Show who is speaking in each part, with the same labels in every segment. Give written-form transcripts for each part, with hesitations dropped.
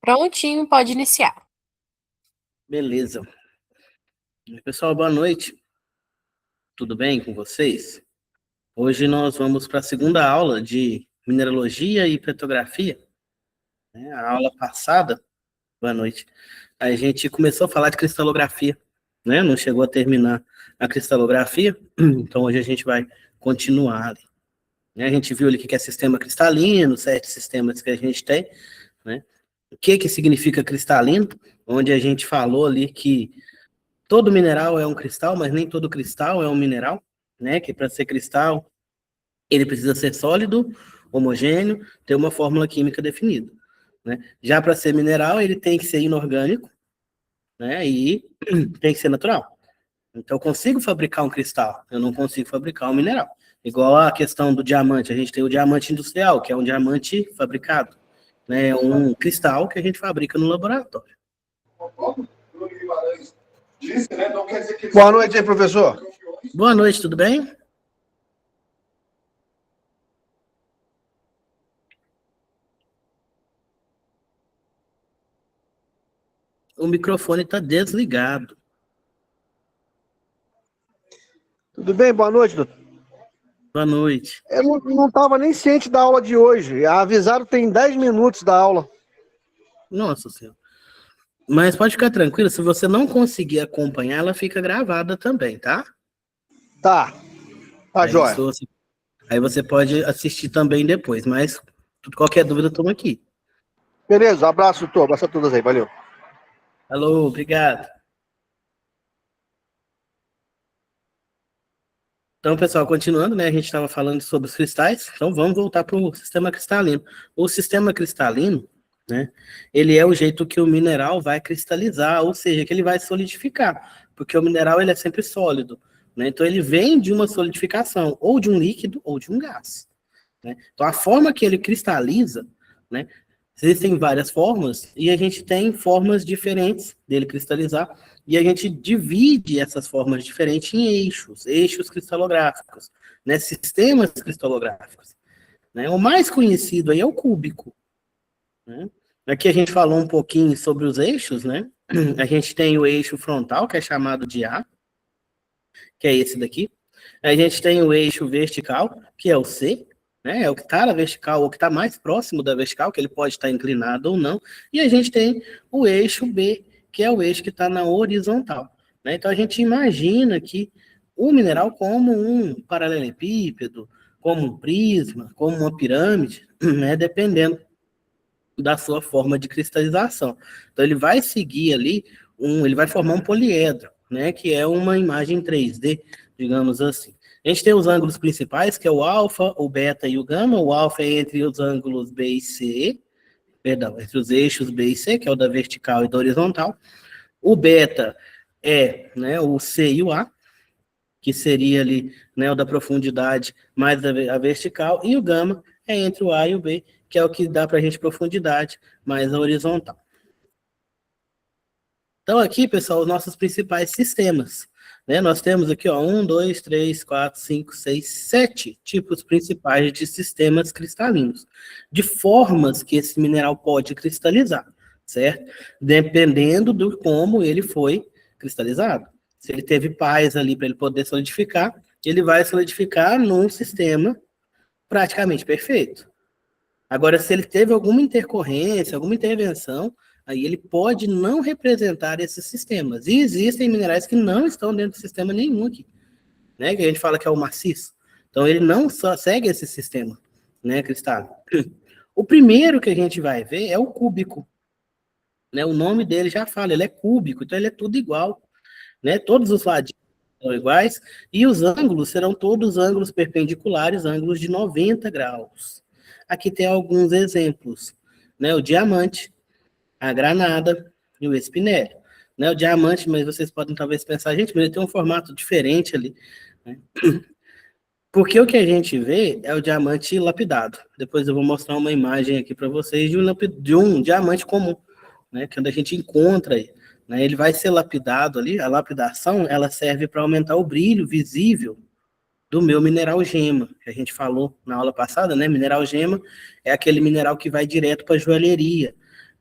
Speaker 1: Prontinho, pode iniciar.
Speaker 2: Beleza. Pessoal, boa noite. Tudo bem com vocês? Hoje nós vamos para a segunda aula de mineralogia e petrografia. A aula passada, boa noite, a gente começou a falar de cristalografia, né? Não chegou a terminar a cristalografia, então hoje a gente vai continuar ali. A gente viu ali o que é sistema cristalino, 7 sistemas que a gente tem, né? O que significa cristalino, onde a gente falou ali que todo mineral é um cristal, mas nem todo cristal é um mineral, né? Que para ser cristal, ele precisa ser sólido, homogêneo, ter uma fórmula química definida, né? Já para ser mineral, ele tem que ser inorgânico, né? E tem que ser natural. Então, eu consigo fabricar um cristal, eu não consigo fabricar um mineral. Igual a questão do diamante, a gente tem o diamante industrial, que é um diamante fabricado, né? Um cristal que a gente fabrica no laboratório.
Speaker 3: Boa noite aí, professor.
Speaker 2: Boa noite, tudo bem? O microfone está desligado.
Speaker 3: Tudo bem? Boa noite, doutor.
Speaker 2: Boa noite.
Speaker 3: Eu não estava nem ciente da aula de hoje. Avisaram que tem 10 minutos da aula.
Speaker 2: Nossa Senhora. Mas pode ficar tranquilo, se você não conseguir acompanhar, ela fica gravada também, tá?
Speaker 3: Tá. Tá, joia.
Speaker 2: Aí você pode assistir também depois, mas qualquer dúvida, estamos aqui.
Speaker 3: Beleza, abraço, doutor. Abraço a todos aí, valeu.
Speaker 2: Alô, obrigado. Então, pessoal, continuando, né? A gente estava falando sobre os cristais, então vamos voltar para o sistema cristalino. O sistema cristalino, né? Ele é o jeito que o mineral vai cristalizar, ou seja, que ele vai solidificar, porque o mineral ele é sempre sólido, né? Então ele vem de uma solidificação, ou de um líquido, ou de um gás, né? Então a forma que ele cristaliza, né? Existem várias formas, e a gente tem formas diferentes dele cristalizar, e a gente divide essas formas diferentes em eixos cristalográficos, né? Sistemas cristalográficos, né? O mais conhecido aí é o cúbico, né? Aqui a gente falou um pouquinho sobre os eixos, né? A gente tem o eixo frontal, que é chamado de A, que é esse daqui. A gente tem o eixo vertical, que é o C, né? É o que está na vertical, ou que está mais próximo da vertical, que ele pode estar inclinado ou não. E a gente tem o eixo B, que é o eixo que está na horizontal, né? Então a gente imagina que o mineral como um paralelepípedo, como um prisma, como uma pirâmide, né? Dependendo da sua forma de cristalização. Então ele vai seguir ali, ele vai formar um poliedro, né, que é uma imagem 3D, digamos assim. A gente tem os ângulos principais, que é o alfa, o beta e o gama. O alfa é entre os ângulos B e C, perdão, entre os eixos B e C, que é o da vertical e da horizontal. O beta é, né, o C e o A, que seria ali, né, o da profundidade mais a vertical, e o gama é entre o A e o B, que é o que dá para a gente profundidade mais a horizontal. Então aqui, pessoal, os nossos principais sistemas, né? Nós temos aqui, ó, 1, 2, 3, 4, 5, 6, 7 tipos principais de sistemas cristalinos, de formas que esse mineral pode cristalizar, certo? Dependendo do como ele foi cristalizado. Se ele teve pais ali para ele poder solidificar, ele vai solidificar num sistema praticamente perfeito. Agora, se ele teve alguma intercorrência, alguma intervenção, aí ele pode não representar esses sistemas. E existem minerais que não estão dentro do sistema nenhum aqui, né? Que a gente fala que é o maciço. Então, ele não só segue esse sistema, né, cristal. O primeiro que a gente vai ver é o cúbico, né? O nome dele já fala, ele é cúbico, então ele é tudo igual, né? Todos os ladinhos são iguais, e os ângulos serão todos ângulos perpendiculares, ângulos de 90 graus. Aqui tem alguns exemplos, né? O diamante, a granada e o espinélio. Né? O diamante, mas vocês podem talvez pensar, gente, mas ele tem um formato diferente ali, né? Porque o que a gente vê é o diamante lapidado. Depois eu vou mostrar uma imagem aqui para vocês de um diamante comum, né? Que é onde a gente encontra aí, né? Ele vai ser lapidado ali, a lapidação, ela serve para aumentar o brilho visível do meu mineral gema, que a gente falou na aula passada, né? Mineral gema é aquele mineral que vai direto para a joalheria,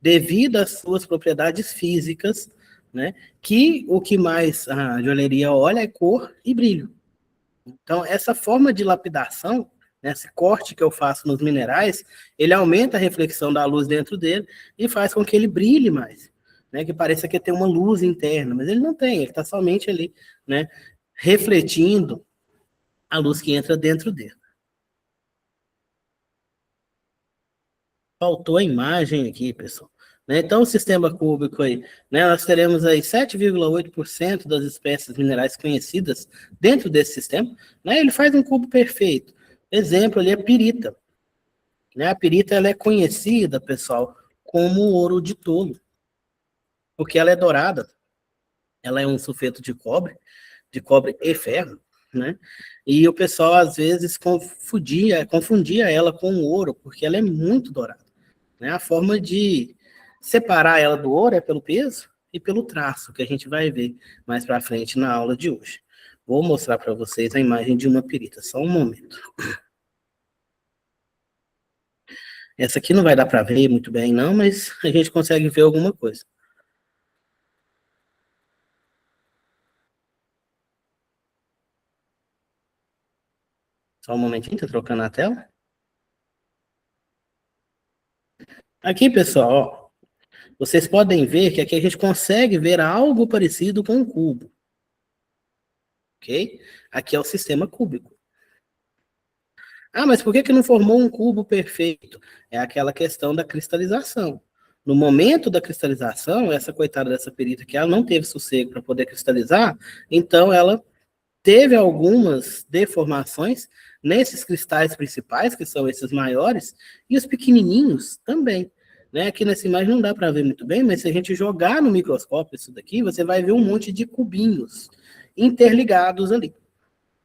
Speaker 2: devido às suas propriedades físicas, né? Que o que mais a joalheria olha é cor e brilho. Então, essa forma de lapidação, né, esse corte que eu faço nos minerais, ele aumenta a reflexão da luz dentro dele e faz com que ele brilhe mais, né, que pareça que tem uma luz interna, mas ele não tem, ele está somente ali, né, refletindo a luz que entra dentro dele. Faltou a imagem aqui, pessoal. Né? Então, o sistema cúbico aí, né, nós teremos aí 7,8% das espécies minerais conhecidas dentro desse sistema. Né? Ele faz um cubo perfeito. Exemplo ali é pirita. Né? A pirita ela é conhecida, pessoal, como ouro de tolo, porque ela é dourada. Ela é um sulfeto de cobre e ferro, né? E o pessoal às vezes confundia ela com o ouro, porque ela é muito dourada. Né? A forma de separar ela do ouro é pelo peso e pelo traço, que a gente vai ver mais para frente na aula de hoje. Vou mostrar para vocês a imagem de uma pirita, só um momento. Essa aqui não vai dar para ver muito bem, não, mas a gente consegue ver alguma coisa. Só um momentinho, tá trocando a tela. Aqui, pessoal, ó, vocês podem ver que aqui a gente consegue ver algo parecido com um cubo. Ok? Aqui é o sistema cúbico. Ah, mas por que não formou um cubo perfeito? É aquela questão da cristalização. No momento da cristalização, essa coitada dessa perita aqui, ela não teve sossego para poder cristalizar, então ela teve algumas deformações nesses cristais principais, que são esses maiores, e os pequenininhos também. Né? Aqui nessa imagem não dá para ver muito bem, mas se a gente jogar no microscópio isso daqui, você vai ver um monte de cubinhos interligados ali.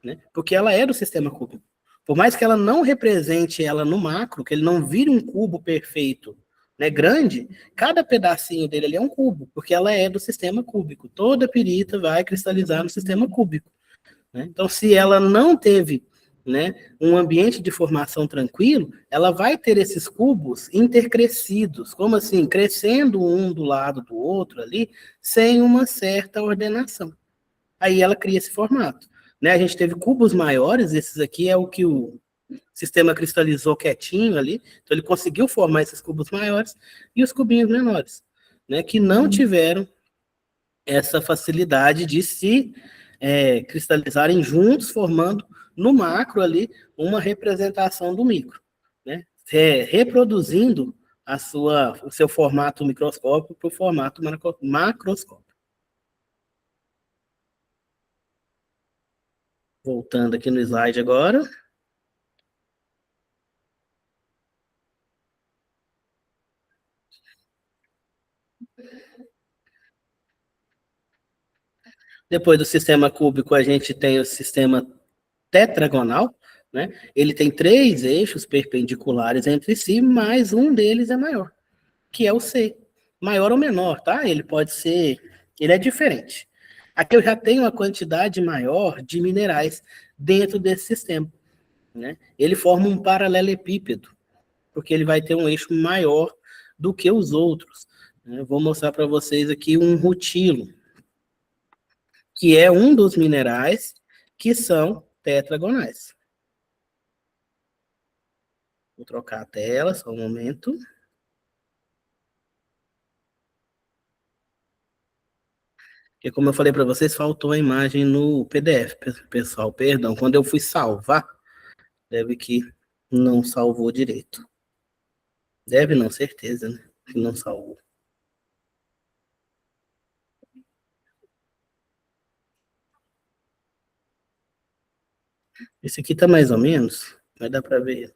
Speaker 2: Né? Porque ela é do sistema cúbico. Por mais que ela não represente ela no macro, que ele não vire um cubo perfeito, né, grande, cada pedacinho dele ali é um cubo, porque ela é do sistema cúbico. Toda pirita vai cristalizar no sistema cúbico. Né? Então, se ela não teve, né, um ambiente de formação tranquilo, ela vai ter esses cubos intercrescidos, como assim, crescendo um do lado do outro ali, sem uma certa ordenação. Aí ela cria esse formato. Né? A gente teve cubos maiores, esses aqui é o que o sistema cristalizou quietinho ali, então ele conseguiu formar esses cubos maiores e os cubinhos menores, né, que não tiveram essa facilidade de se cristalizarem juntos, formando no macro ali uma representação do micro, né, reproduzindo o seu formato microscópico para o formato macroscópico. Voltando aqui no slide agora. Depois do sistema cúbico, a gente tem o sistema tetragonal, né? Ele tem 3 eixos perpendiculares entre si, mas um deles é maior, que é o C. Maior ou menor, tá? Ele é diferente. Aqui eu já tenho uma quantidade maior de minerais dentro desse sistema, né? Ele forma um paralelepípedo, porque ele vai ter um eixo maior do que os outros. Eu vou mostrar para vocês aqui um rutilo, que é um dos minerais que são tetragonais. Vou trocar a tela, só um momento. Porque, como eu falei para vocês, faltou a imagem no PDF, pessoal. Perdão, quando eu fui salvar, deve que não salvou direito. Deve não, certeza, né? Que não salvou. Esse aqui tá mais ou menos, vai dar para ver.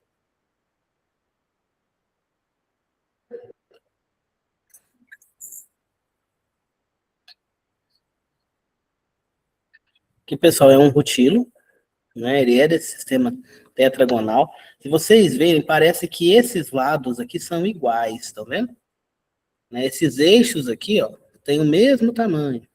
Speaker 2: Aqui, pessoal, é um rutilo, né? Ele é desse sistema tetragonal. Se vocês verem, parece que esses lados aqui são iguais, tá vendo? Né? Esses eixos aqui, ó, têm o mesmo tamanho.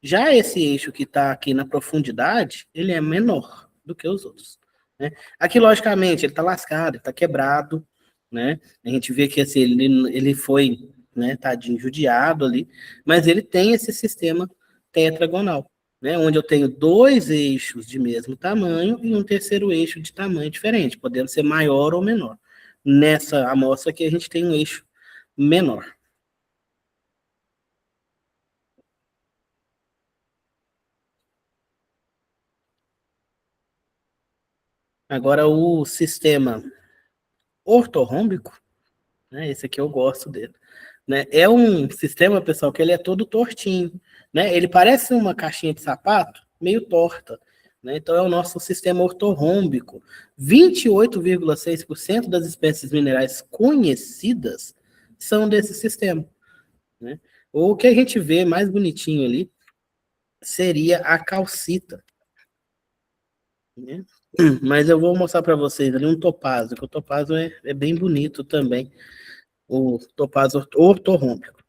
Speaker 2: Já esse eixo que está aqui na profundidade, ele é menor do que os outros. Né? Aqui, logicamente, ele está lascado, ele está quebrado, né? A gente vê que assim, ele foi, né, tadinho, judiado ali, mas ele tem esse sistema tetragonal, né? Onde eu tenho dois eixos de mesmo tamanho e um terceiro eixo de tamanho diferente, podendo ser maior ou menor. Nessa amostra aqui, a gente tem um eixo menor. Agora, o sistema ortorrômbico, né? Esse aqui eu gosto dele. Né? É um sistema, pessoal, que ele é todo tortinho, né? Ele parece uma caixinha de sapato, meio torta, né? Então é o nosso sistema ortorrômbico. 28,6% das espécies minerais conhecidas são desse sistema, né? O que a gente vê mais bonitinho ali seria a calcita, né? Mas eu vou mostrar para vocês ali um topázio, que o topázio é bem bonito também, o topázio ortorrômbico.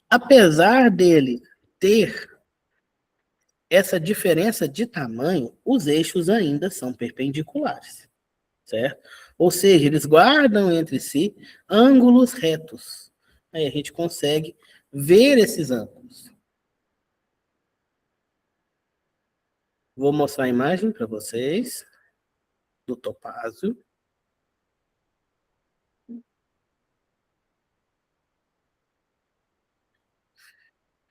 Speaker 2: Apesar dele ter essa diferença de tamanho, os eixos ainda são perpendiculares, certo? Ou seja, eles guardam entre si ângulos retos. Aí a gente consegue ver esses ângulos. Vou mostrar a imagem para vocês do topázio.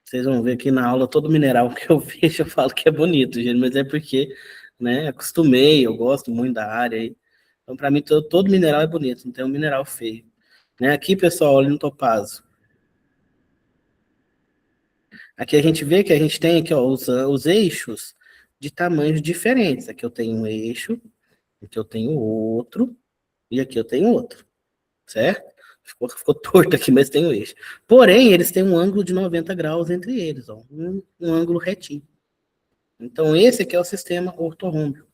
Speaker 2: Vocês vão ver aqui na aula todo mineral que eu vejo, eu falo que é bonito, gente, mas é porque, né, acostumei, eu gosto muito da área aí. Então, para mim, todo mineral é bonito, não tem um mineral feio. Né? Aqui, pessoal, olha no topázio. Aqui a gente vê que a gente tem aqui, ó, os eixos de tamanhos diferentes. Aqui eu tenho um eixo, aqui eu tenho outro, e aqui eu tenho outro, certo? Ficou torto aqui, mas tem o eixo. Porém, eles têm um ângulo de 90 graus entre eles, ó, um ângulo retinho. Então, esse aqui é o sistema ortorrômbico.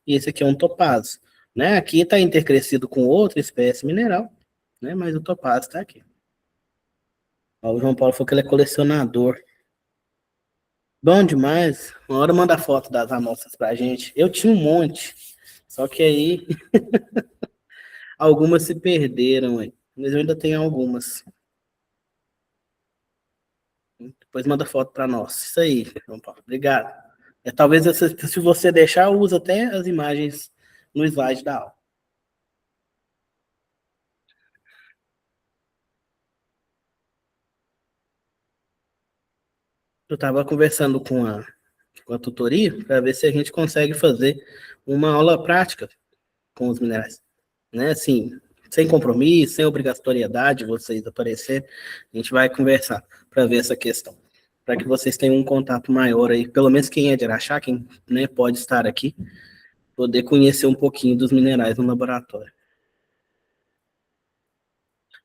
Speaker 2: E esse aqui é um topázio. Né? Aqui está intercrescido com outra espécie mineral, né? Mas o topázio está aqui. Ó, o João Paulo falou que ele é colecionador. Bom demais. Uma hora manda foto das amostras pra gente. Eu tinha um monte, só que aí algumas se perderam aí. Mas eu ainda tenho algumas. Depois manda foto para nós. Isso aí, João Paulo. Obrigado. Talvez se você deixar, eu uso até as imagens no slide da aula. Eu estava conversando com a tutoria para ver se a gente consegue fazer uma aula prática com os minerais. Né? Assim, sem compromisso, sem obrigatoriedade de vocês aparecerem, a gente vai conversar para ver essa questão. Para que vocês tenham um contato maior aí, pelo menos quem é de Araxá, quem, né, pode estar aqui, poder conhecer um pouquinho dos minerais no laboratório.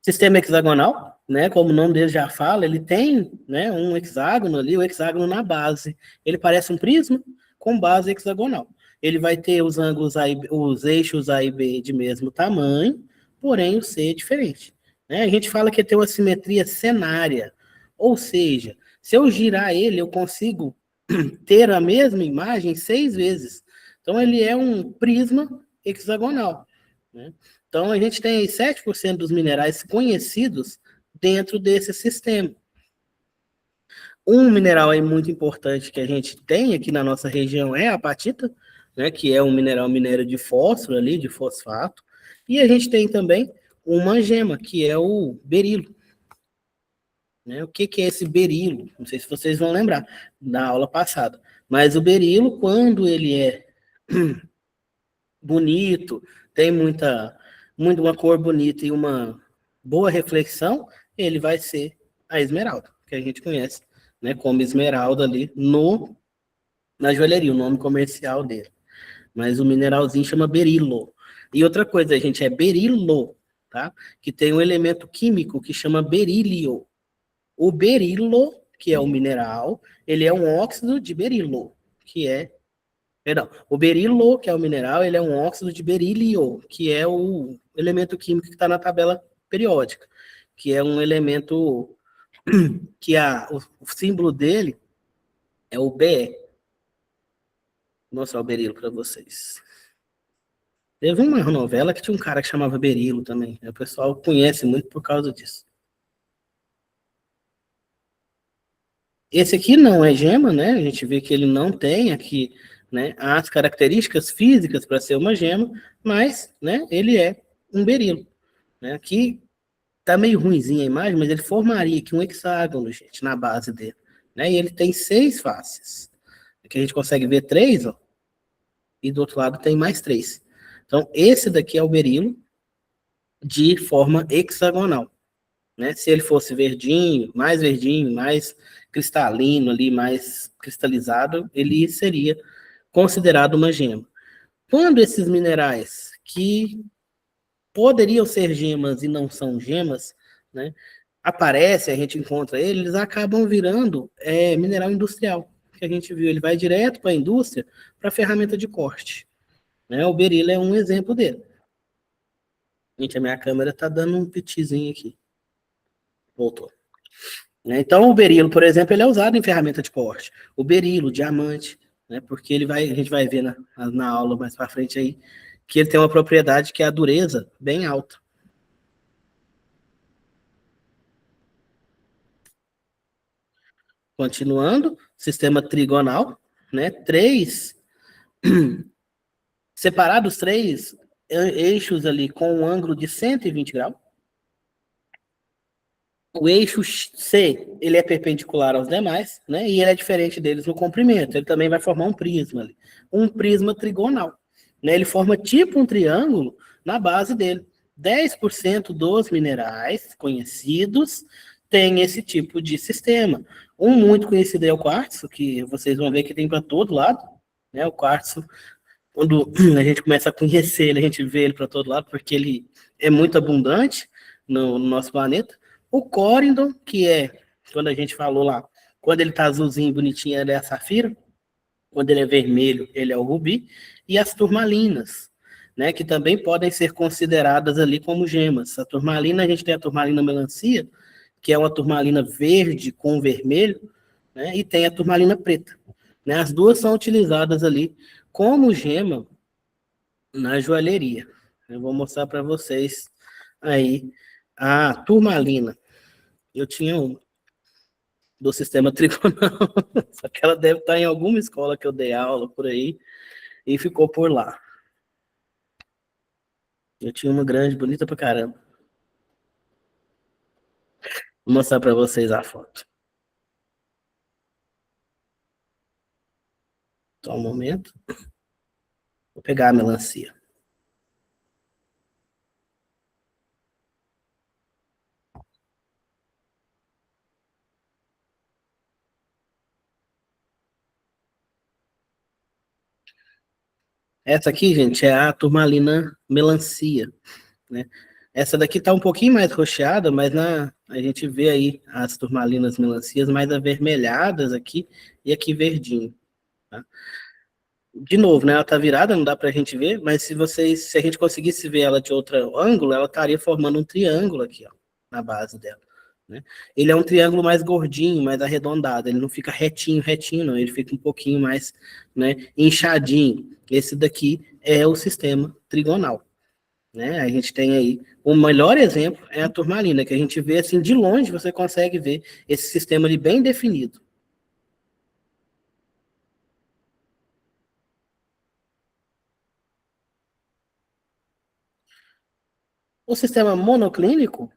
Speaker 2: Sistema hexagonal, né, como o nome dele já fala, ele tem, né, um hexágono ali, o hexágono na base. Ele parece um prisma com base hexagonal. Ele vai ter os ângulos A e B, os eixos A e B de mesmo tamanho, porém o C é diferente. Né? A gente fala que tem uma simetria senária, ou seja, se eu girar ele, eu consigo ter a mesma imagem 6 vezes. Então ele é um prisma hexagonal. Né? Então, a gente tem 7% dos minerais conhecidos dentro desse sistema. Um mineral aí muito importante que a gente tem aqui na nossa região é a apatita, né, que é um minério de fósforo ali, de fosfato. E a gente tem também uma gema, que é o berilo. Né? O que é esse berilo? Não sei se vocês vão lembrar da aula passada. Mas o berilo, quando ele é bonito, tem uma cor bonita e uma boa reflexão, ele vai ser a esmeralda, que a gente conhece, né, como esmeralda ali na joalheria, o nome comercial dele. Mas o mineralzinho chama berilo. E outra coisa, gente, é berilo, tá? Que tem um elemento químico que chama berílio. O berilo, que é o mineral, ele é um óxido de berilo, que é Perdão, o berilo, que é o mineral, ele é um óxido de berílio, que é o elemento químico que está na tabela periódica, que é um elemento que o símbolo dele é o Be. Vou mostrar o berilo para vocês. Teve uma novela que tinha um cara que chamava Berilo também. O pessoal conhece muito por causa disso. Esse aqui não é gema, né? A gente vê que ele não tem aqui, né, as características físicas para ser uma gema, mas, né, ele é um berilo, né? Aqui tá meio ruinzinha a imagem, mas ele formaria aqui um hexágono, gente, na base dele, né? E ele tem 6 faces. Aqui a gente consegue ver 3, ó, e do outro lado tem mais 3. Então, esse daqui é o berilo de forma hexagonal, né? Se ele fosse verdinho, mais cristalino ali, mais cristalizado, ele seria considerado uma gema. Quando esses minerais que poderiam ser gemas e não são gemas, né, aparecem, a gente encontra eles acabam virando mineral industrial, que a gente viu, ele vai direto para a indústria, para ferramenta de corte, né? O berilo é um exemplo dele. Gente, a minha câmera tá dando um pitizinho aqui. Voltou. Né? Então, o berilo, por exemplo, ele é usado em ferramenta de corte. O berilo, o diamante, né? Porque ele vai, a gente vai ver na aula mais para frente aí, que ele tem uma propriedade que é a dureza bem alta. Continuando, sistema trigonal, né? Separados 3 eixos ali com um ângulo de 120 graus. O eixo C, ele é perpendicular aos demais, né? E ele é diferente deles no comprimento. Ele também vai formar um prisma ali. Um prisma trigonal, né? Ele forma tipo um triângulo na base dele. 10% dos minerais conhecidos têm esse tipo de sistema. Um muito conhecido é o quartzo, que vocês vão ver que tem para todo lado, né? O quartzo, quando a gente começa a conhecer ele, a gente vê ele para todo lado, porque ele é muito abundante no nosso planeta. O córidon, que é, quando a gente falou lá, quando ele tá azulzinho, bonitinho, ele é a safira. Quando ele é vermelho, ele é o rubi. E as turmalinas, né, que também podem ser consideradas ali como gemas. A turmalina, a gente tem a turmalina melancia, que é uma turmalina verde com vermelho, né, e tem a turmalina preta. Né, as duas são utilizadas ali como gema na joalheria. Eu vou mostrar para vocês aí a turmalina. Eu tinha uma do sistema trigonal, só que ela deve estar em alguma escola que eu dei aula por aí e ficou por lá. Eu tinha uma grande, bonita pra caramba. Vou mostrar para vocês a foto. Só um momento. Vou pegar a melancia. Essa aqui, gente, é a turmalina melancia, né? Essa daqui tá um pouquinho mais roxeada, mas a gente vê aí as turmalinas melancias mais avermelhadas aqui e aqui verdinho, tá? De novo, né? Ela tá virada, não dá pra gente ver, mas se a gente conseguisse ver ela de outro ângulo, ela estaria formando um triângulo aqui, ó, na base dela, né? Ele é um triângulo mais gordinho, mais arredondado, ele não fica retinho, retinho, não, ele fica um pouquinho mais, né, inchadinho. Esse daqui é o sistema trigonal, né? A gente tem aí, o melhor exemplo é a turmalina, que a gente vê assim, de longe você consegue ver esse sistema ali bem definido. O sistema monoclínico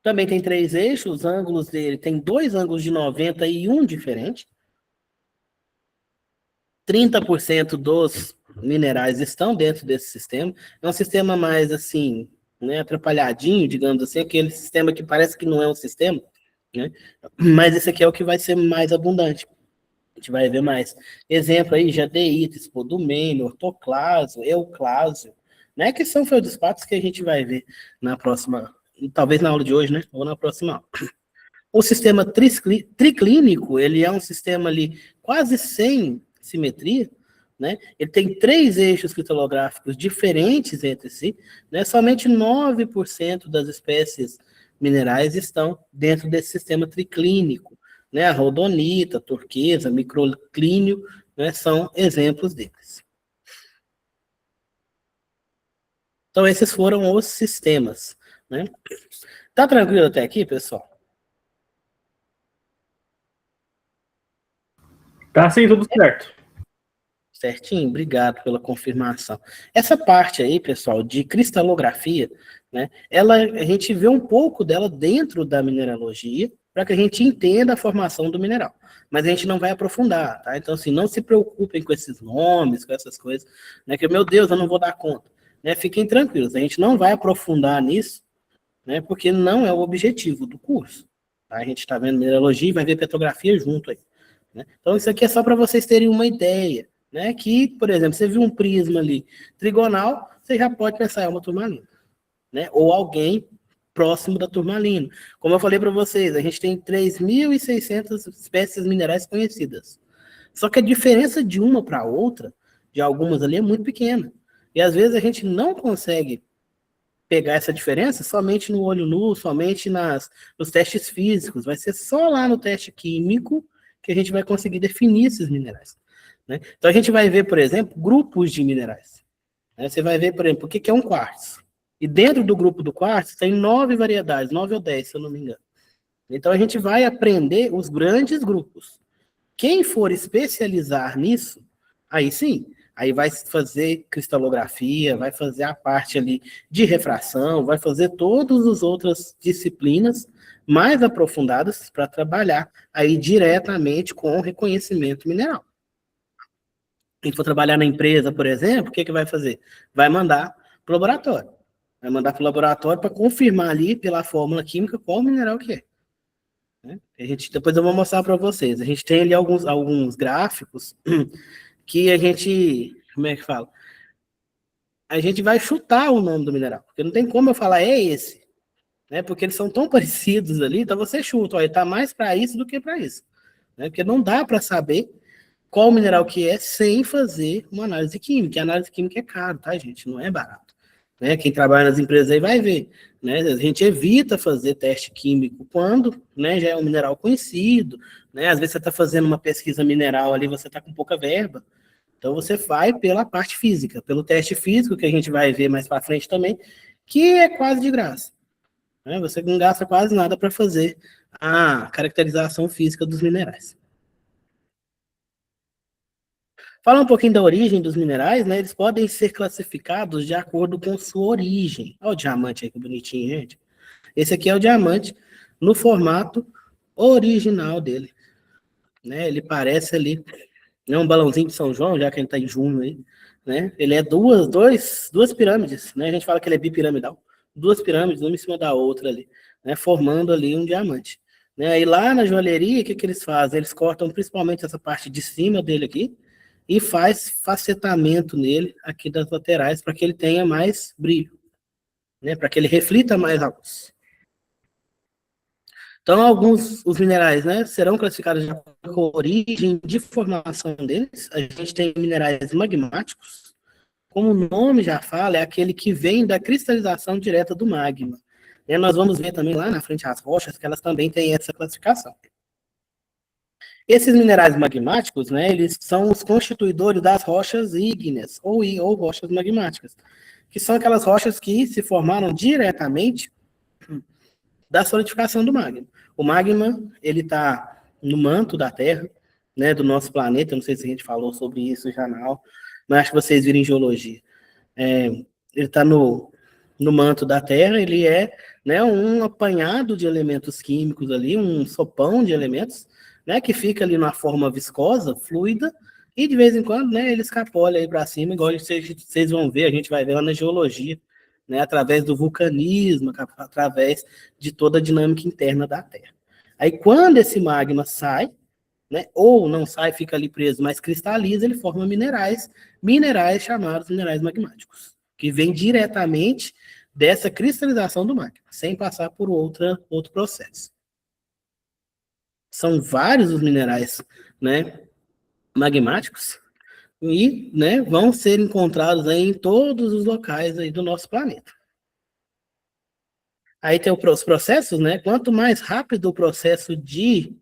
Speaker 2: também tem 3 eixos, os ângulos dele tem 2 ângulos de 90 e um diferente. 30% dos minerais estão dentro desse sistema. É um sistema mais assim, né, atrapalhadinho, digamos assim, aquele sistema que parece que não é um sistema, né? Mas esse aqui é o que vai ser mais abundante. A gente vai ver mais. Exemplo aí, jadeíta, espodumênio, ortoclaso, euclásio, né? Que são feldespatos que a gente vai ver na próxima, talvez na aula de hoje, né? Ou na próxima aula. O sistema triclínico, ele é um sistema ali quase sem simetria, né? Ele tem 3 eixos cristalográficos diferentes entre si, né? Somente 9% das espécies minerais estão dentro desse sistema triclínico, né? A rhodonita, a turquesa, microclínio, né? São exemplos deles. Então, esses foram os sistemas, né? Tá tranquilo até aqui, pessoal?
Speaker 4: Tá sim, tudo certo.
Speaker 2: Certinho? Obrigado pela confirmação. Essa parte aí, pessoal, de cristalografia, né, a gente vê um pouco dela dentro da mineralogia, para que a gente entenda a formação do mineral. Mas a gente não vai aprofundar, tá? Então, assim, não se preocupem com esses nomes, com essas coisas, né, que, meu Deus, eu não vou dar conta. Né? Fiquem tranquilos, a gente não vai aprofundar nisso, né, porque não é o objetivo do curso. Tá? A gente está vendo mineralogia e vai ver petrografia junto aí. Né? Então, isso aqui é só para vocês terem uma ideia, né? Que, por exemplo, você viu um prisma ali trigonal, você já pode pensar, é uma turmalina, né? Ou alguém próximo da turmalina. Como eu falei para vocês, a gente tem 3.600 espécies minerais conhecidas. Só que a diferença de uma para outra, de algumas ali, é muito pequena. E às vezes a gente não consegue pegar essa diferença somente no olho nu, somente nos testes físicos. Vai ser só lá no teste químico que a gente vai conseguir definir esses minerais. Né? Então a gente vai ver, por exemplo, grupos de minerais. Né? Você vai ver, por exemplo, o que é um quartzo. E dentro do grupo do quartzo tem 9 variedades, 9 ou 10, se eu não me engano. Então a gente vai aprender os grandes grupos. Quem for especializar nisso, aí sim, aí vai fazer cristalografia, vai fazer a parte ali de refração, vai fazer todas as outras disciplinas mais aprofundadas para trabalhar aí diretamente com o reconhecimento mineral. Quem for trabalhar na empresa, por exemplo, o que vai fazer? Vai mandar para o laboratório. Vai mandar para o laboratório para confirmar ali pela fórmula química qual mineral que é. Né? Depois eu vou mostrar para vocês. A gente tem ali alguns gráficos que a gente, como é que fala? A gente vai chutar o nome do mineral, porque não tem como eu falar é esse, né? Porque eles são tão parecidos ali, então você chuta, ó, ele tá mais para isso do que para isso, né? Porque não dá para saber qual mineral que é sem fazer uma análise química. E a análise química é caro, tá, gente? Não é barato. Né? Quem trabalha nas empresas aí vai ver. Né? A gente evita fazer teste químico quando, né, já é um mineral conhecido. Né? Às vezes você está fazendo uma pesquisa mineral ali, você está com pouca verba. Então você vai pela parte física, pelo teste físico, que a gente vai ver mais para frente também, que é quase de graça. Né? Você não gasta quase nada para fazer a caracterização física dos minerais. Falar um pouquinho da origem dos minerais, né? Eles podem ser classificados de acordo com sua origem. Olha o diamante aí, que bonitinho, gente. Esse aqui é o diamante no formato original dele. Né? Ele parece ali, né, um balãozinho de São João, já que ele está em junho aí. Né? Ele é duas pirâmides, né? A gente fala que ele é bipiramidal. Duas pirâmides, uma em cima da outra ali, né? Formando ali um diamante. Né? E lá na joalheria, o que eles fazem? Eles cortam principalmente essa parte de cima dele aqui, e faz facetamento nele aqui das laterais para que ele tenha mais brilho, né? Para que ele reflita mais a luz. Então, os minerais, né, serão classificados de acordo com a origem de formação deles. A gente tem minerais magmáticos, como o nome já fala, é aquele que vem da cristalização direta do magma. E nós vamos ver também lá na frente as rochas, que elas também têm essa classificação. Esses minerais magmáticos, né, eles são os constituidores das rochas ígneas, ou rochas magmáticas, que são aquelas rochas que se formaram diretamente da solidificação do magma. O magma, ele está no manto da Terra, né, do nosso planeta, eu não sei se a gente falou sobre isso já na aula, mas acho que vocês viram em geologia. Ele está no manto da Terra, ele é, né, um apanhado de elementos químicos ali, um sopão de elementos, né, que fica ali numa forma viscosa, fluida, e de vez em quando, né, ele escapole aí para cima, igual vocês vão ver, a gente vai ver lá na geologia, né, através do vulcanismo, através de toda a dinâmica interna da Terra. Aí quando esse magma sai, né, ou não sai, fica ali preso, mas cristaliza, ele forma minerais chamados minerais magmáticos, que vêm diretamente dessa cristalização do magma, sem passar por outro processo. São vários os minerais, né, magmáticos, e, né, vão ser encontrados aí em todos os locais aí do nosso planeta. Aí tem os processos, né? Quanto mais rápido o processo de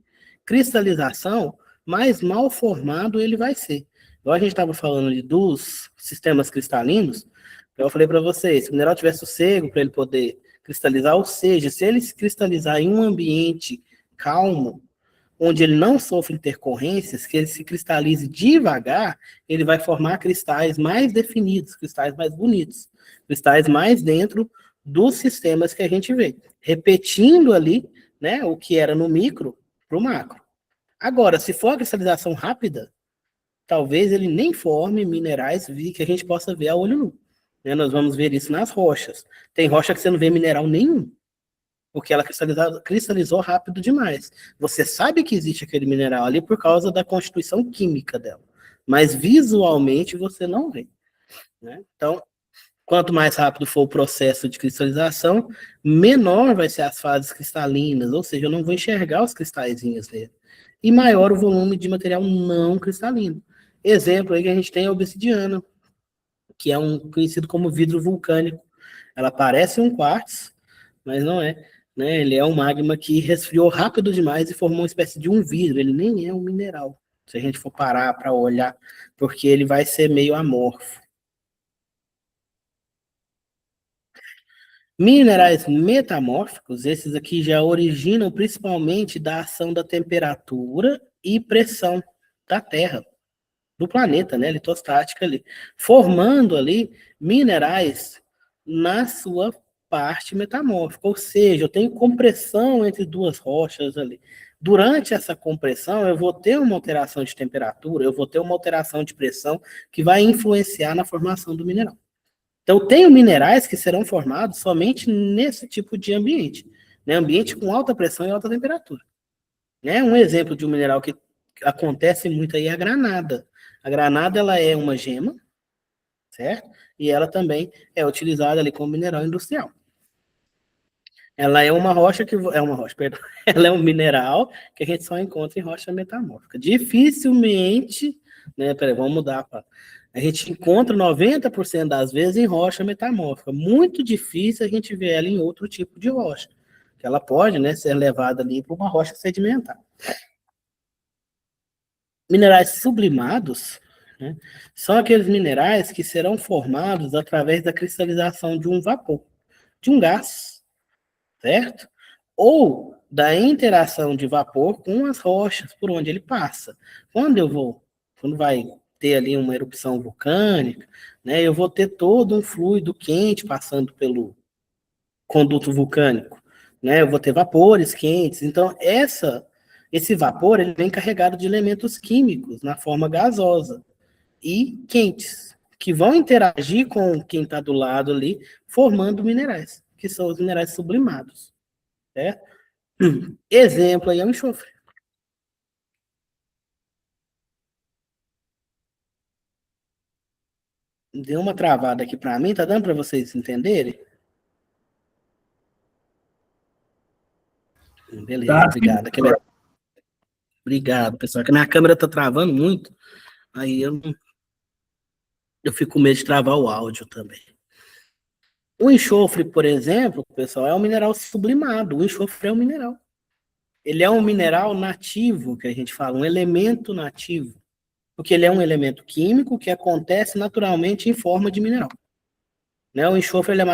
Speaker 2: cristalização, mais mal formado ele vai ser. Igual a gente estava falando dos sistemas cristalinos, Eu falei para vocês, se o mineral tiver sossego para ele poder cristalizar, ou seja, se ele se cristalizar em um ambiente calmo, onde ele não sofre intercorrências, que ele se cristalize devagar, ele vai formar cristais mais definidos, cristais mais bonitos, cristais mais dentro dos sistemas que a gente vê, repetindo ali, né, o que era no micro para o macro. Agora, se for a cristalização rápida, talvez ele nem forme minerais que a gente possa ver a olho nu. Né? Nós vamos ver isso nas rochas. Tem rocha que você não vê mineral nenhum, porque ela cristalizou rápido demais. Você sabe que existe aquele mineral ali por causa da constituição química dela, mas visualmente você não vê. Né? Então, quanto mais rápido for o processo de cristalização, menor vai ser as fases cristalinas, ou seja, eu não vou enxergar os cristalzinhos dele. E maior o volume de material não cristalino. Exemplo aí que a gente tem a obsidiana, que é conhecido como vidro vulcânico. Ela parece um quartzo, mas não é. Né? Ele é um magma que resfriou rápido demais e formou uma espécie de um vidro. Ele nem é um mineral, se a gente for parar para olhar, porque ele vai ser meio amorfo. Minerais metamórficos, esses aqui já originam principalmente da ação da temperatura e pressão da Terra, do planeta, né, litostática ali, formando ali minerais na sua parte metamórfica, ou seja, eu tenho compressão entre duas rochas ali. Durante essa compressão, eu vou ter uma alteração de temperatura, eu vou ter uma alteração de pressão que vai influenciar na formação do mineral. Então, tenho minerais que serão formados somente nesse tipo de ambiente, né? Ambiente com alta pressão e alta temperatura. Né? Um exemplo de um mineral que acontece muito aí é a granada. A granada, ela é uma gema, certo? E ela também é utilizada ali como mineral industrial. Ela é uma rocha perdão. Ela é um mineral que a gente só encontra em rocha metamórfica. Dificilmente, né? Peraí, vamos mudar para... A gente encontra 90% das vezes em rocha metamórfica. Muito difícil a gente ver ela em outro tipo de rocha. Que ela pode, né, ser levada ali para uma rocha sedimentar. Minerais sublimados, né, são aqueles minerais que serão formados através da cristalização de um vapor, de um gás, certo? Ou da interação de vapor com as rochas por onde ele passa. Quando vai ter ali uma erupção vulcânica, né, eu vou ter todo um fluido quente passando pelo conduto vulcânico, né, eu vou ter vapores quentes, então esse vapor ele vem carregado de elementos químicos na forma gasosa e quentes, que vão interagir com quem está do lado ali, formando minerais, que são os minerais sublimados, certo? Exemplo aí é o enxofre. Deu uma travada aqui para mim, tá dando para vocês entenderem? Beleza,
Speaker 4: Tá,
Speaker 2: obrigado. Obrigado, pessoal. Que a minha câmera tá travando muito, aí eu fico com medo de travar o áudio também. O enxofre, por exemplo, pessoal, é um mineral sublimado. O enxofre é um mineral. Ele é um mineral nativo, que a gente fala, um elemento nativo. Porque ele é um elemento químico que acontece naturalmente em forma de mineral. Né? O enxofre ele é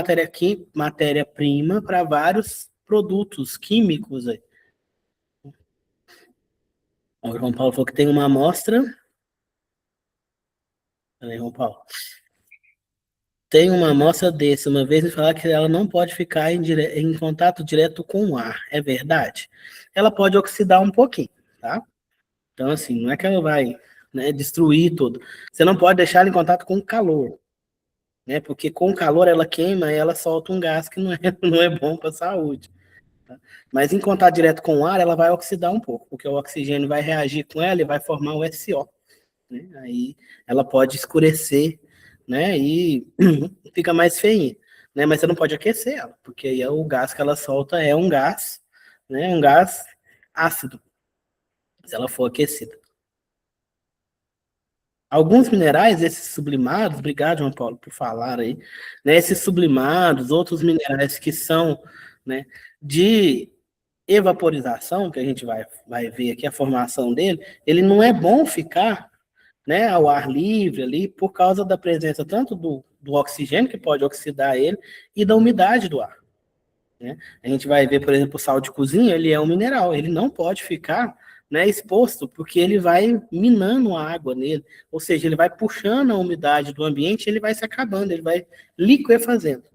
Speaker 2: matéria-prima para vários produtos químicos. Aí. O João Paulo falou que tem uma amostra. Peraí, João Paulo. Tem uma amostra desse. Uma vez me falaram que ela não pode ficar em contato direto com o ar. É verdade? Ela pode oxidar um pouquinho, tá? Então, assim, não é que ela vai, né, destruir tudo. Você não pode deixar ela em contato com o calor, né? Porque com o calor ela queima e ela solta um gás que não é bom para a saúde. Tá? Mas em contato direto com o ar, ela vai oxidar um pouco, porque o oxigênio vai reagir com ela e vai formar o SO. Né? Aí ela pode escurecer, né? E fica mais feinha. Né? Mas você não pode aquecer ela, porque aí o gás que ela solta é um gás, né? Um gás ácido, se ela for aquecida. Alguns minerais, esses sublimados, obrigado, João Paulo, por falar aí, né? Esses sublimados, outros minerais que são, né, de evaporização, que a gente vai ver aqui a formação dele, ele não é bom ficar, né, ao ar livre ali, por causa da presença tanto do do oxigênio, que pode oxidar ele, e da umidade do ar. Né? A gente vai ver, por exemplo, o sal de cozinha, ele é um mineral, ele não pode ficar, né, exposto, porque ele vai minando a água nele, ou seja, ele vai puxando a umidade do ambiente, ele vai se acabando, ele vai liquefazendo.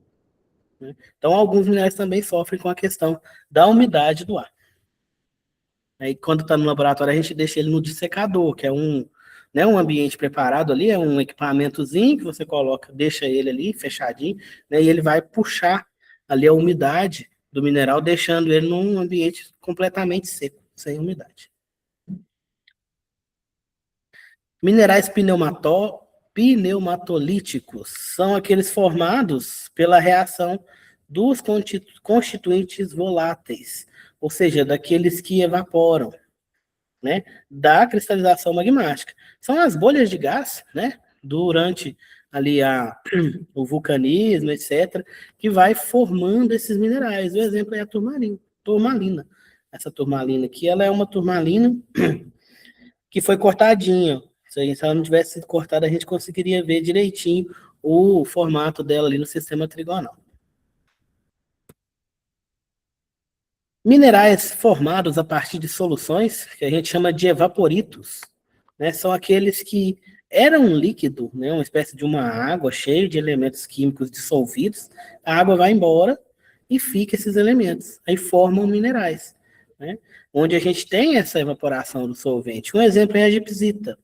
Speaker 2: Né? Então, alguns minerais também sofrem com a questão da umidade do ar. Aí, quando está no laboratório, a gente deixa ele no dissecador, que é um ambiente preparado ali, é um equipamentozinho que você coloca, deixa ele ali fechadinho, né, e ele vai puxar ali a umidade do mineral, deixando ele num ambiente completamente seco, sem umidade. Minerais pneumatolíticos são aqueles formados pela reação dos constituintes voláteis, ou seja, daqueles que evaporam, né, da cristalização magmática. São as bolhas de gás, né, durante ali o vulcanismo, etc., que vai formando esses minerais. O exemplo é a turmalina. Essa turmalina aqui, ela é uma turmalina que foi cortadinha. Se ela não tivesse sido cortada, a gente conseguiria ver direitinho o formato dela ali no sistema trigonal. Minerais formados a partir de soluções, que a gente chama de evaporitos, né, são aqueles que eram um líquido, né, uma espécie de uma água cheia de elementos químicos dissolvidos, a água vai embora e fica esses elementos, aí formam minerais, né, onde a gente tem essa evaporação do solvente. Um exemplo é a gipsita.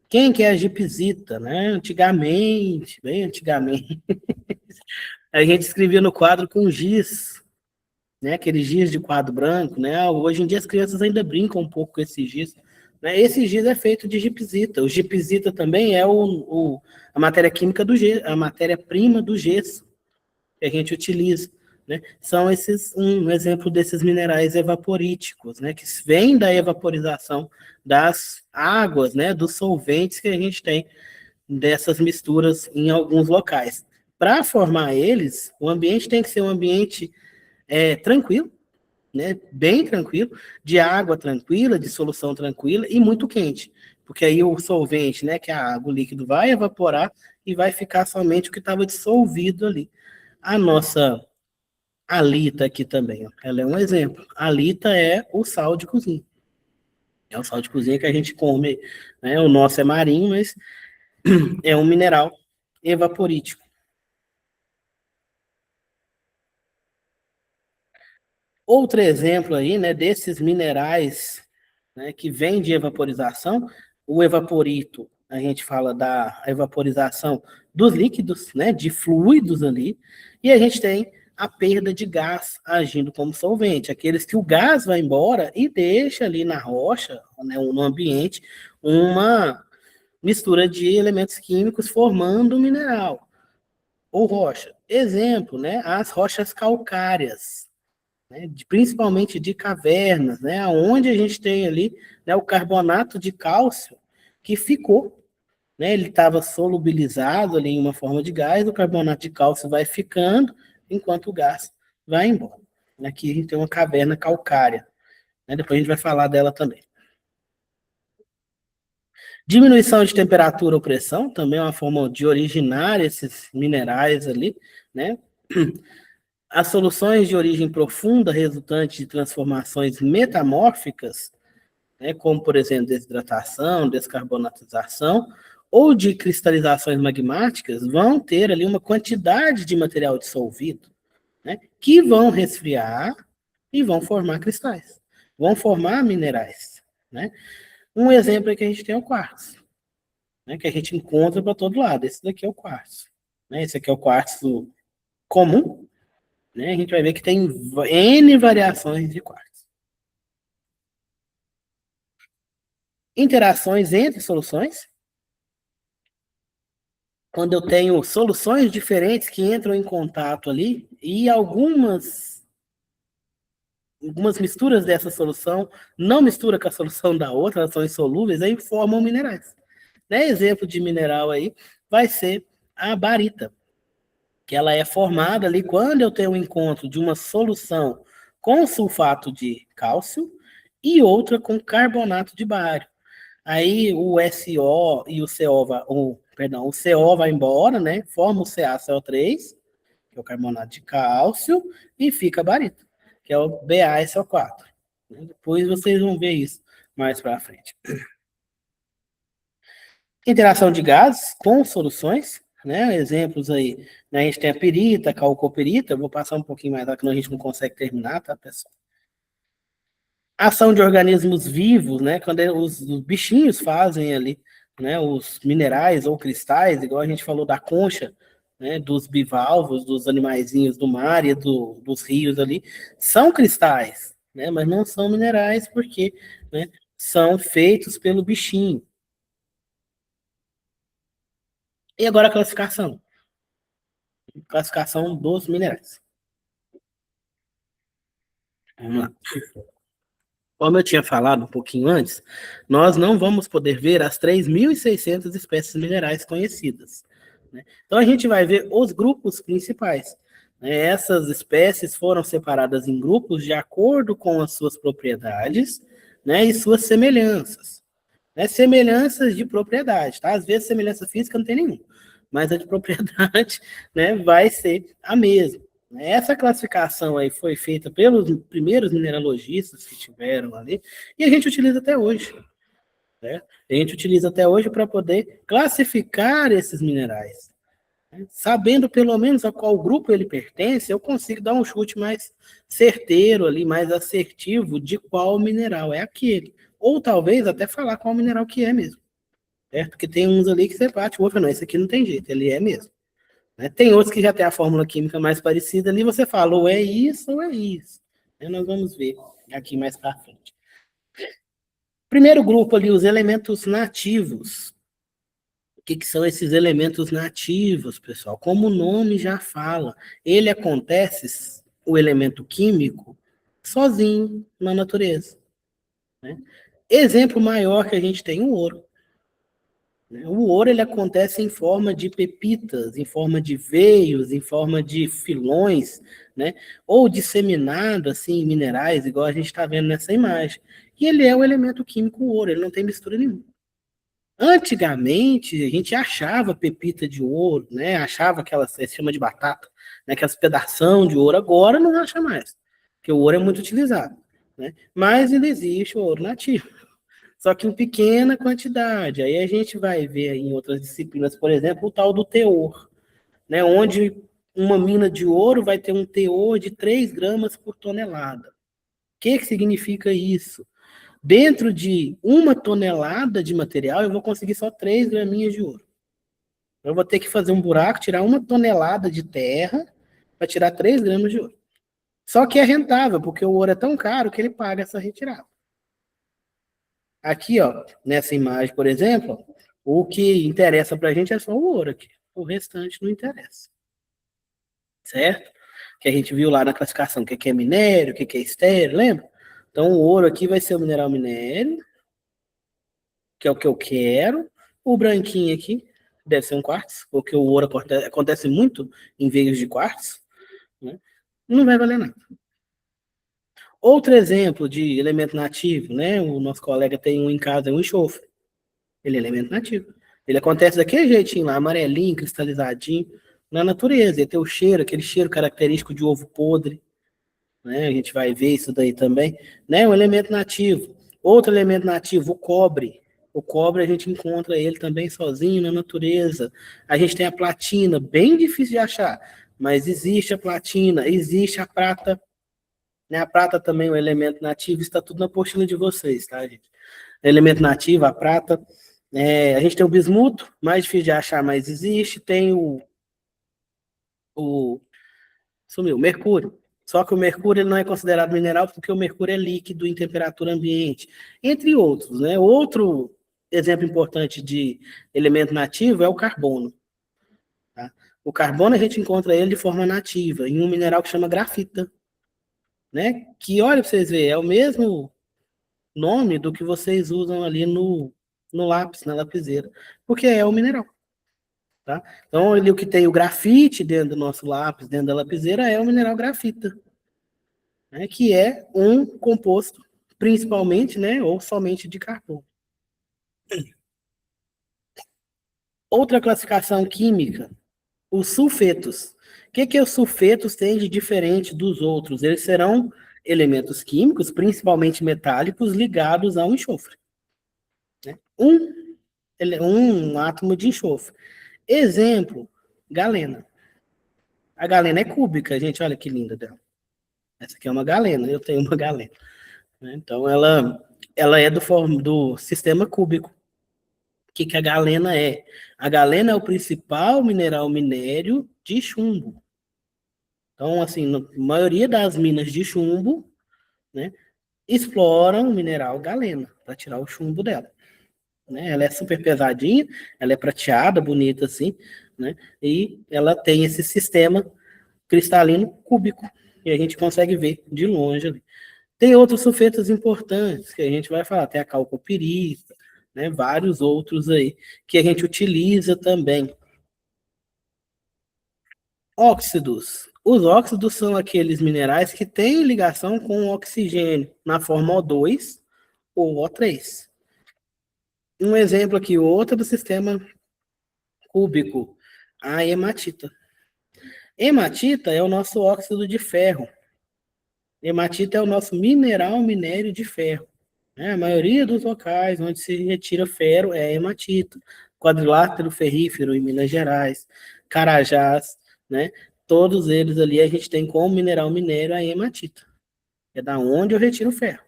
Speaker 2: Quem que é a gipsita, né? Antigamente, bem antigamente, a gente escrevia no quadro com giz, né? Aqueles giz de quadro branco, né? Hoje em dia as crianças ainda brincam um pouco com esse giz. Né? Esse giz é feito de gipsita. O gipsita também é a matéria química do gesso, a matéria-prima do gesso que a gente utiliza. Né? São um exemplo desses minerais evaporíticos, né? Que vêm da evaporização das águas, né? Dos solventes que a gente tem dessas misturas em alguns locais. Para formar eles, o ambiente tem que ser um ambiente tranquilo, né? Bem tranquilo, de água tranquila, de solução tranquila e muito quente, porque aí o solvente, né? Que é a água, o líquido, vai evaporar e vai ficar somente o que estava dissolvido ali. A nossa alita aqui também, ó. Ela é um exemplo. Alita é o sal de cozinha. É o sal de cozinha que a gente come, né? O nosso é marinho, mas é um mineral evaporítico. Outro exemplo aí, né, desses minerais, né, que vêm de evaporização, o evaporito, a gente fala da evaporização dos líquidos, né, de fluidos ali, e a gente tem a perda de gás agindo como solvente, aqueles que o gás vai embora e deixa ali na rocha, né, no ambiente, uma mistura de elementos químicos formando um mineral ou rocha. Exemplo, né, as rochas calcárias, né, principalmente de cavernas, né, onde a gente tem ali, né, o carbonato de cálcio que ficou, né, ele estava solubilizado ali em uma forma de gás, o carbonato de cálcio vai ficando, enquanto o gás vai embora. Aqui a gente tem uma caverna calcária, né, depois a gente vai falar dela também. Diminuição de temperatura ou pressão, também é uma forma de originar esses minerais ali, né, as soluções de origem profunda resultantes de transformações metamórficas, né, como, por exemplo, desidratação, descarbonatização, ou de cristalizações magmáticas, vão ter ali uma quantidade de material dissolvido, né, que vão resfriar e vão formar cristais, vão formar minerais. Né? Um exemplo é que a gente tem o quartzo, né, que a gente encontra para todo lado. Esse daqui é o quartzo. Né? Esse aqui é o quartzo comum, né? A gente vai ver que tem N variações de quartzo. Interações entre soluções. Quando eu tenho soluções diferentes que entram em contato ali, e algumas misturas dessa solução não mistura com a solução da outra, elas são insolúveis, aí formam minerais. Né? Exemplo de mineral aí vai ser a barita, que ela é formada ali quando eu tenho um encontro de uma solução com sulfato de cálcio e outra com carbonato de bário. Aí o SO e o CO, perdão, o CO vai embora, né? Forma o CaCO3, que é o carbonato de cálcio, e fica barito, que é o BaSO4. Depois vocês vão ver isso mais para frente. Interação de gases com soluções, né? Exemplos aí, né? A gente tem a pirita, a calcopirita, eu vou passar um pouquinho mais lá, que a gente não consegue terminar, tá, pessoal? Ação de organismos vivos, né? Quando os bichinhos fazem ali, né? Os minerais ou cristais, igual a gente falou da concha, né? Dos bivalvos, dos animaizinhos do mar e dos rios ali, são cristais, né? Mas não são minerais porque, né? São feitos pelo bichinho. E agora a classificação. Classificação dos minerais. Vamos lá. Como eu tinha falado um pouquinho antes, nós não vamos poder ver as 3.600 espécies minerais conhecidas, né? Então a gente vai ver os grupos principais, né? Essas espécies foram separadas em grupos de acordo com as suas propriedades, né, e suas semelhanças, né? Semelhanças de propriedade, tá? Às vezes semelhança física não tem nenhuma, mas a de propriedade, né, vai ser a mesma. Essa classificação aí foi feita pelos primeiros mineralogistas que tiveram ali, e a gente utiliza até hoje, né? A gente utiliza até hoje para poder classificar esses minerais, né? Sabendo pelo menos a qual grupo ele pertence, eu consigo dar um chute mais certeiro ali, mais assertivo de qual mineral é aquele. Ou talvez até falar qual mineral que é mesmo, certo? Porque tem uns ali que você bate o outro, não, esse aqui não tem jeito, ele é mesmo. Né? Tem outros que já tem a fórmula química mais parecida ali, você fala, ou é isso ou é isso. Nós vamos ver aqui mais para frente. Primeiro grupo ali, os elementos nativos. O que são esses elementos nativos, pessoal? Como o nome já fala, ele acontece, o elemento químico, sozinho na natureza, né? Exemplo maior que a gente tem, o ouro. O ouro ele acontece em forma de pepitas, em forma de veios, em forma de filões, né? Ou disseminado assim, em minerais, igual a gente está vendo nessa imagem. E ele é o elemento químico ouro, ele não tem mistura nenhuma. Antigamente, a gente achava pepita de ouro, né? Achava aquelas, se chama de batata, né? Aquelas pedação de ouro, agora não acha mais, porque o ouro é muito utilizado, né? Mas ainda existe o ouro nativo, só que em pequena quantidade. Aí a gente vai ver aí em outras disciplinas, por exemplo, o tal do teor, né? Onde uma mina de ouro vai ter um teor de 3 gramas por tonelada. O que significa isso? Dentro de 1 tonelada de material, eu vou conseguir só 3 graminhas de ouro. Eu vou ter que fazer um buraco, tirar 1 tonelada de terra para tirar 3 gramas de ouro. Só que é rentável, porque o ouro é tão caro que ele paga essa retirada. Aqui, ó, nessa imagem, por exemplo, o que interessa para a gente é só o ouro aqui. O restante não interessa. Certo? Que a gente viu lá na classificação, o que é minério, o que é estéreo, lembra? Então, o ouro aqui vai ser o mineral minério, que é o que eu quero. O branquinho aqui deve ser um quartzo, porque o ouro acontece muito em veios de quartzo, né? Não vai valer nada. Outro exemplo de elemento nativo, né? O nosso colega tem um em casa, um enxofre. Ele é elemento nativo. Ele acontece daquele jeitinho lá, amarelinho, cristalizadinho, na natureza. Ele tem o cheiro, aquele cheiro característico de ovo podre, né? A gente vai ver isso daí também, né? Um elemento nativo. Outro elemento nativo, o cobre. O cobre a gente encontra ele também sozinho na natureza. A gente tem a platina, bem difícil de achar, mas existe a platina, existe a prata, né? A prata também é um elemento nativo, está tudo na apostila de vocês, tá, gente? Elemento nativo, a prata. A gente tem o bismuto, mais difícil de achar, mas existe. Tem sumiu, mercúrio. Só que o mercúrio ele não é considerado mineral porque o mercúrio é líquido em temperatura ambiente, entre outros, né? Outro exemplo importante de elemento nativo é o carbono. Tá? O carbono a gente encontra ele de forma nativa em um mineral que chama grafita, né? Que, olha para vocês verem, é o mesmo nome do que vocês usam ali no lápis, na lapiseira, porque é o mineral. Tá? Então, ele, o que tem o grafite dentro do nosso lápis, dentro da lapiseira, é o mineral grafita, né, que é um composto, principalmente, né, ou somente de carbono. Outra classificação química, os sulfetos. O que os sulfetos têm de diferente dos outros? Eles serão elementos químicos, principalmente metálicos, ligados ao enxofre. Né? Um átomo de enxofre. Exemplo, galena. A galena é cúbica, gente, olha que linda dela. Essa aqui é uma galena, eu tenho uma galena. Então, ela é do sistema cúbico. O que a galena é? A galena é o principal mineral minério de chumbo. Então, assim, na maioria das minas de chumbo, né, exploram o mineral galena para tirar o chumbo dela. Né? Ela é super pesadinha, ela é prateada, bonita assim, né? E ela tem esse sistema cristalino cúbico, e a gente consegue ver de longe ali. Tem outros sulfetos importantes que a gente vai falar, tem a calcopirita, né, vários outros aí que a gente utiliza também. Óxidos. Os óxidos são aqueles minerais que têm ligação com o oxigênio na forma O2 ou O3. Um exemplo aqui, outro do sistema cúbico, a hematita. Hematita é o nosso óxido de ferro. Hematita é o nosso minério de ferro. A maioria dos locais onde se retira ferro é hematita. Quadrilátero ferrífero em Minas Gerais, Carajás, né? Todos eles ali a gente tem como minério a hematita. É da onde eu retiro ferro.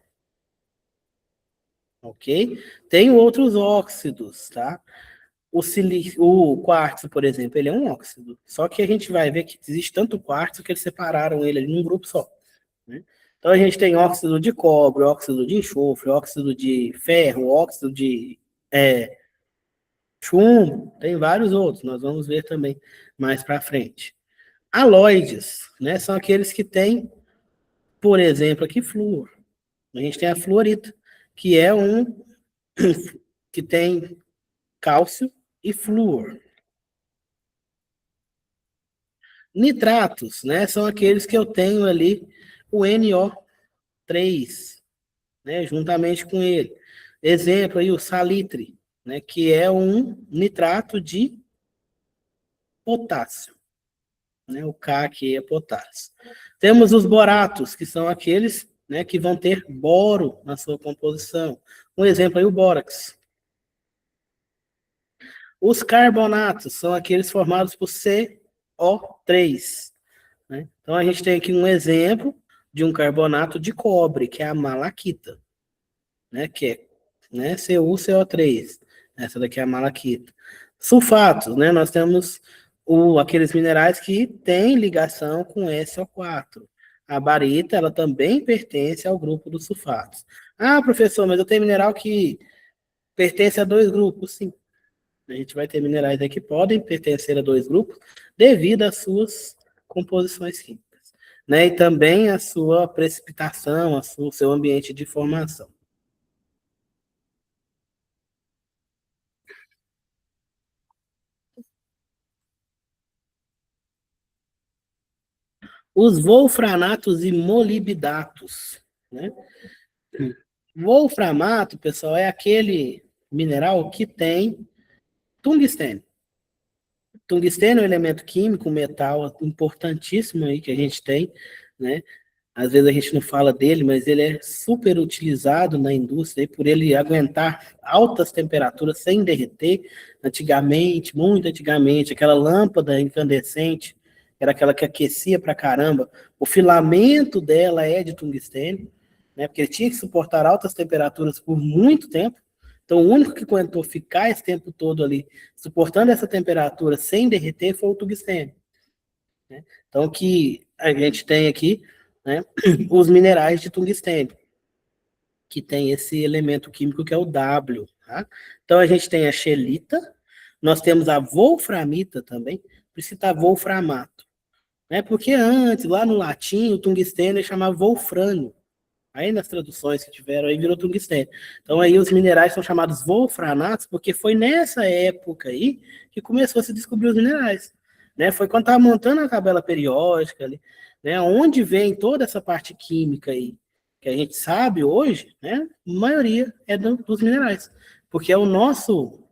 Speaker 2: Ok? Tem outros óxidos, tá? O quartzo, por exemplo, ele é um óxido. Só que a gente vai ver que existe tanto quartzo que eles separaram ele ali num grupo só. Né? Então a gente tem óxido de cobre, óxido de enxofre, óxido de ferro, óxido de chumbo, tem vários outros, nós vamos ver também mais para frente. Aloides, né, são aqueles que têm, por exemplo, aqui flúor. A gente tem a fluorita, que é um que tem cálcio e flúor. Nitratos, né, são aqueles que eu tenho ali o NO3, né, juntamente com ele. Exemplo aí, o salitre, né, que é um nitrato de potássio. Né, o K aqui é potássio. Temos os boratos, que são aqueles, né, que vão ter boro na sua composição. Um exemplo aí, o bórax. Os carbonatos são aqueles formados por CO3. Né? Então, a gente tem aqui um exemplo de um carbonato de cobre, que é a malaquita, né, que é, né, CuCO3. Essa daqui é a malaquita. Sulfatos, né, nós temos aqueles minerais que têm ligação com SO4. A barita, ela também pertence ao grupo dos sulfatos. Ah, professor, mas eu tenho mineral que pertence a dois grupos. Sim. A gente vai ter minerais aí que podem pertencer a dois grupos devido às suas composições químicas, né? E também a sua precipitação, o seu ambiente de formação. Os wolframatos e molibdatos, né? Wolframato, pessoal, é aquele mineral que tem tungstênio. Tungstênio é um elemento químico, um metal importantíssimo aí que a gente tem, né? Às vezes a gente não fala dele, mas ele é super utilizado na indústria por ele aguentar altas temperaturas sem derreter. Antigamente, muito antigamente, aquela lâmpada incandescente, era aquela que aquecia pra caramba, o filamento dela é de tungstênio, né? Porque ele tinha que suportar altas temperaturas por muito tempo. Então, o único que aguentou ficar esse tempo todo ali, suportando essa temperatura sem derreter, foi o tungstênio. Né? Então, que a gente tem aqui, né, os minerais de tungstênio, que tem esse elemento químico que é o W. Tá? Então, a gente tem a xelita, nós temos a wolframita também, por isso está wolframato. Né? Porque antes, lá no latim, o tungstênio chamava wolfrânio. Aí nas traduções que tiveram, aí virou tungstênio. Então aí os minerais são chamados wolframatos, porque foi nessa época aí que começou a se descobrir os minerais. Né? Foi quando estava montando a tabela periódica ali, né? Onde vem toda essa parte química aí, que a gente sabe hoje, né? A maioria é dos minerais. Porque é o nosso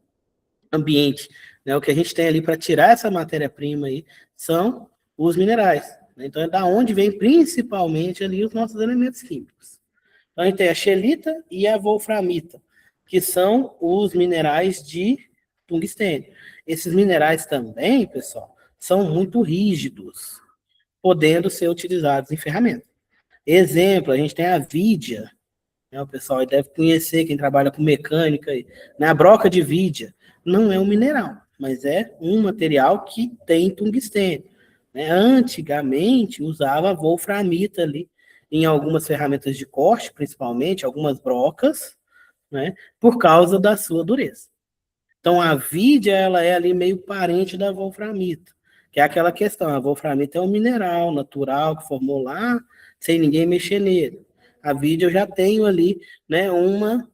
Speaker 2: ambiente né? O que a gente tem ali para tirar essa matéria-prima aí são os minerais, né? Então é da onde vem principalmente ali os nossos elementos químicos. Então a gente tem a scheelita e a wolframita, que são os minerais de tungstênio. Esses minerais também, pessoal, são muito rígidos, podendo ser utilizados em ferramentas. Exemplo, a gente tem a vidia, né? O pessoal deve conhecer, quem trabalha com mecânica, né? A broca de vidia não é um mineral, mas é um material que tem tungstênio, né? Antigamente usava wolframita ali em algumas ferramentas de corte, principalmente, algumas brocas, né? Por causa da sua dureza. Então a vidia, ela é ali meio parente da wolframita, que é aquela questão, a wolframita é um mineral natural que formou lá, sem ninguém mexer nele. A vidia eu já tenho ali, né, uma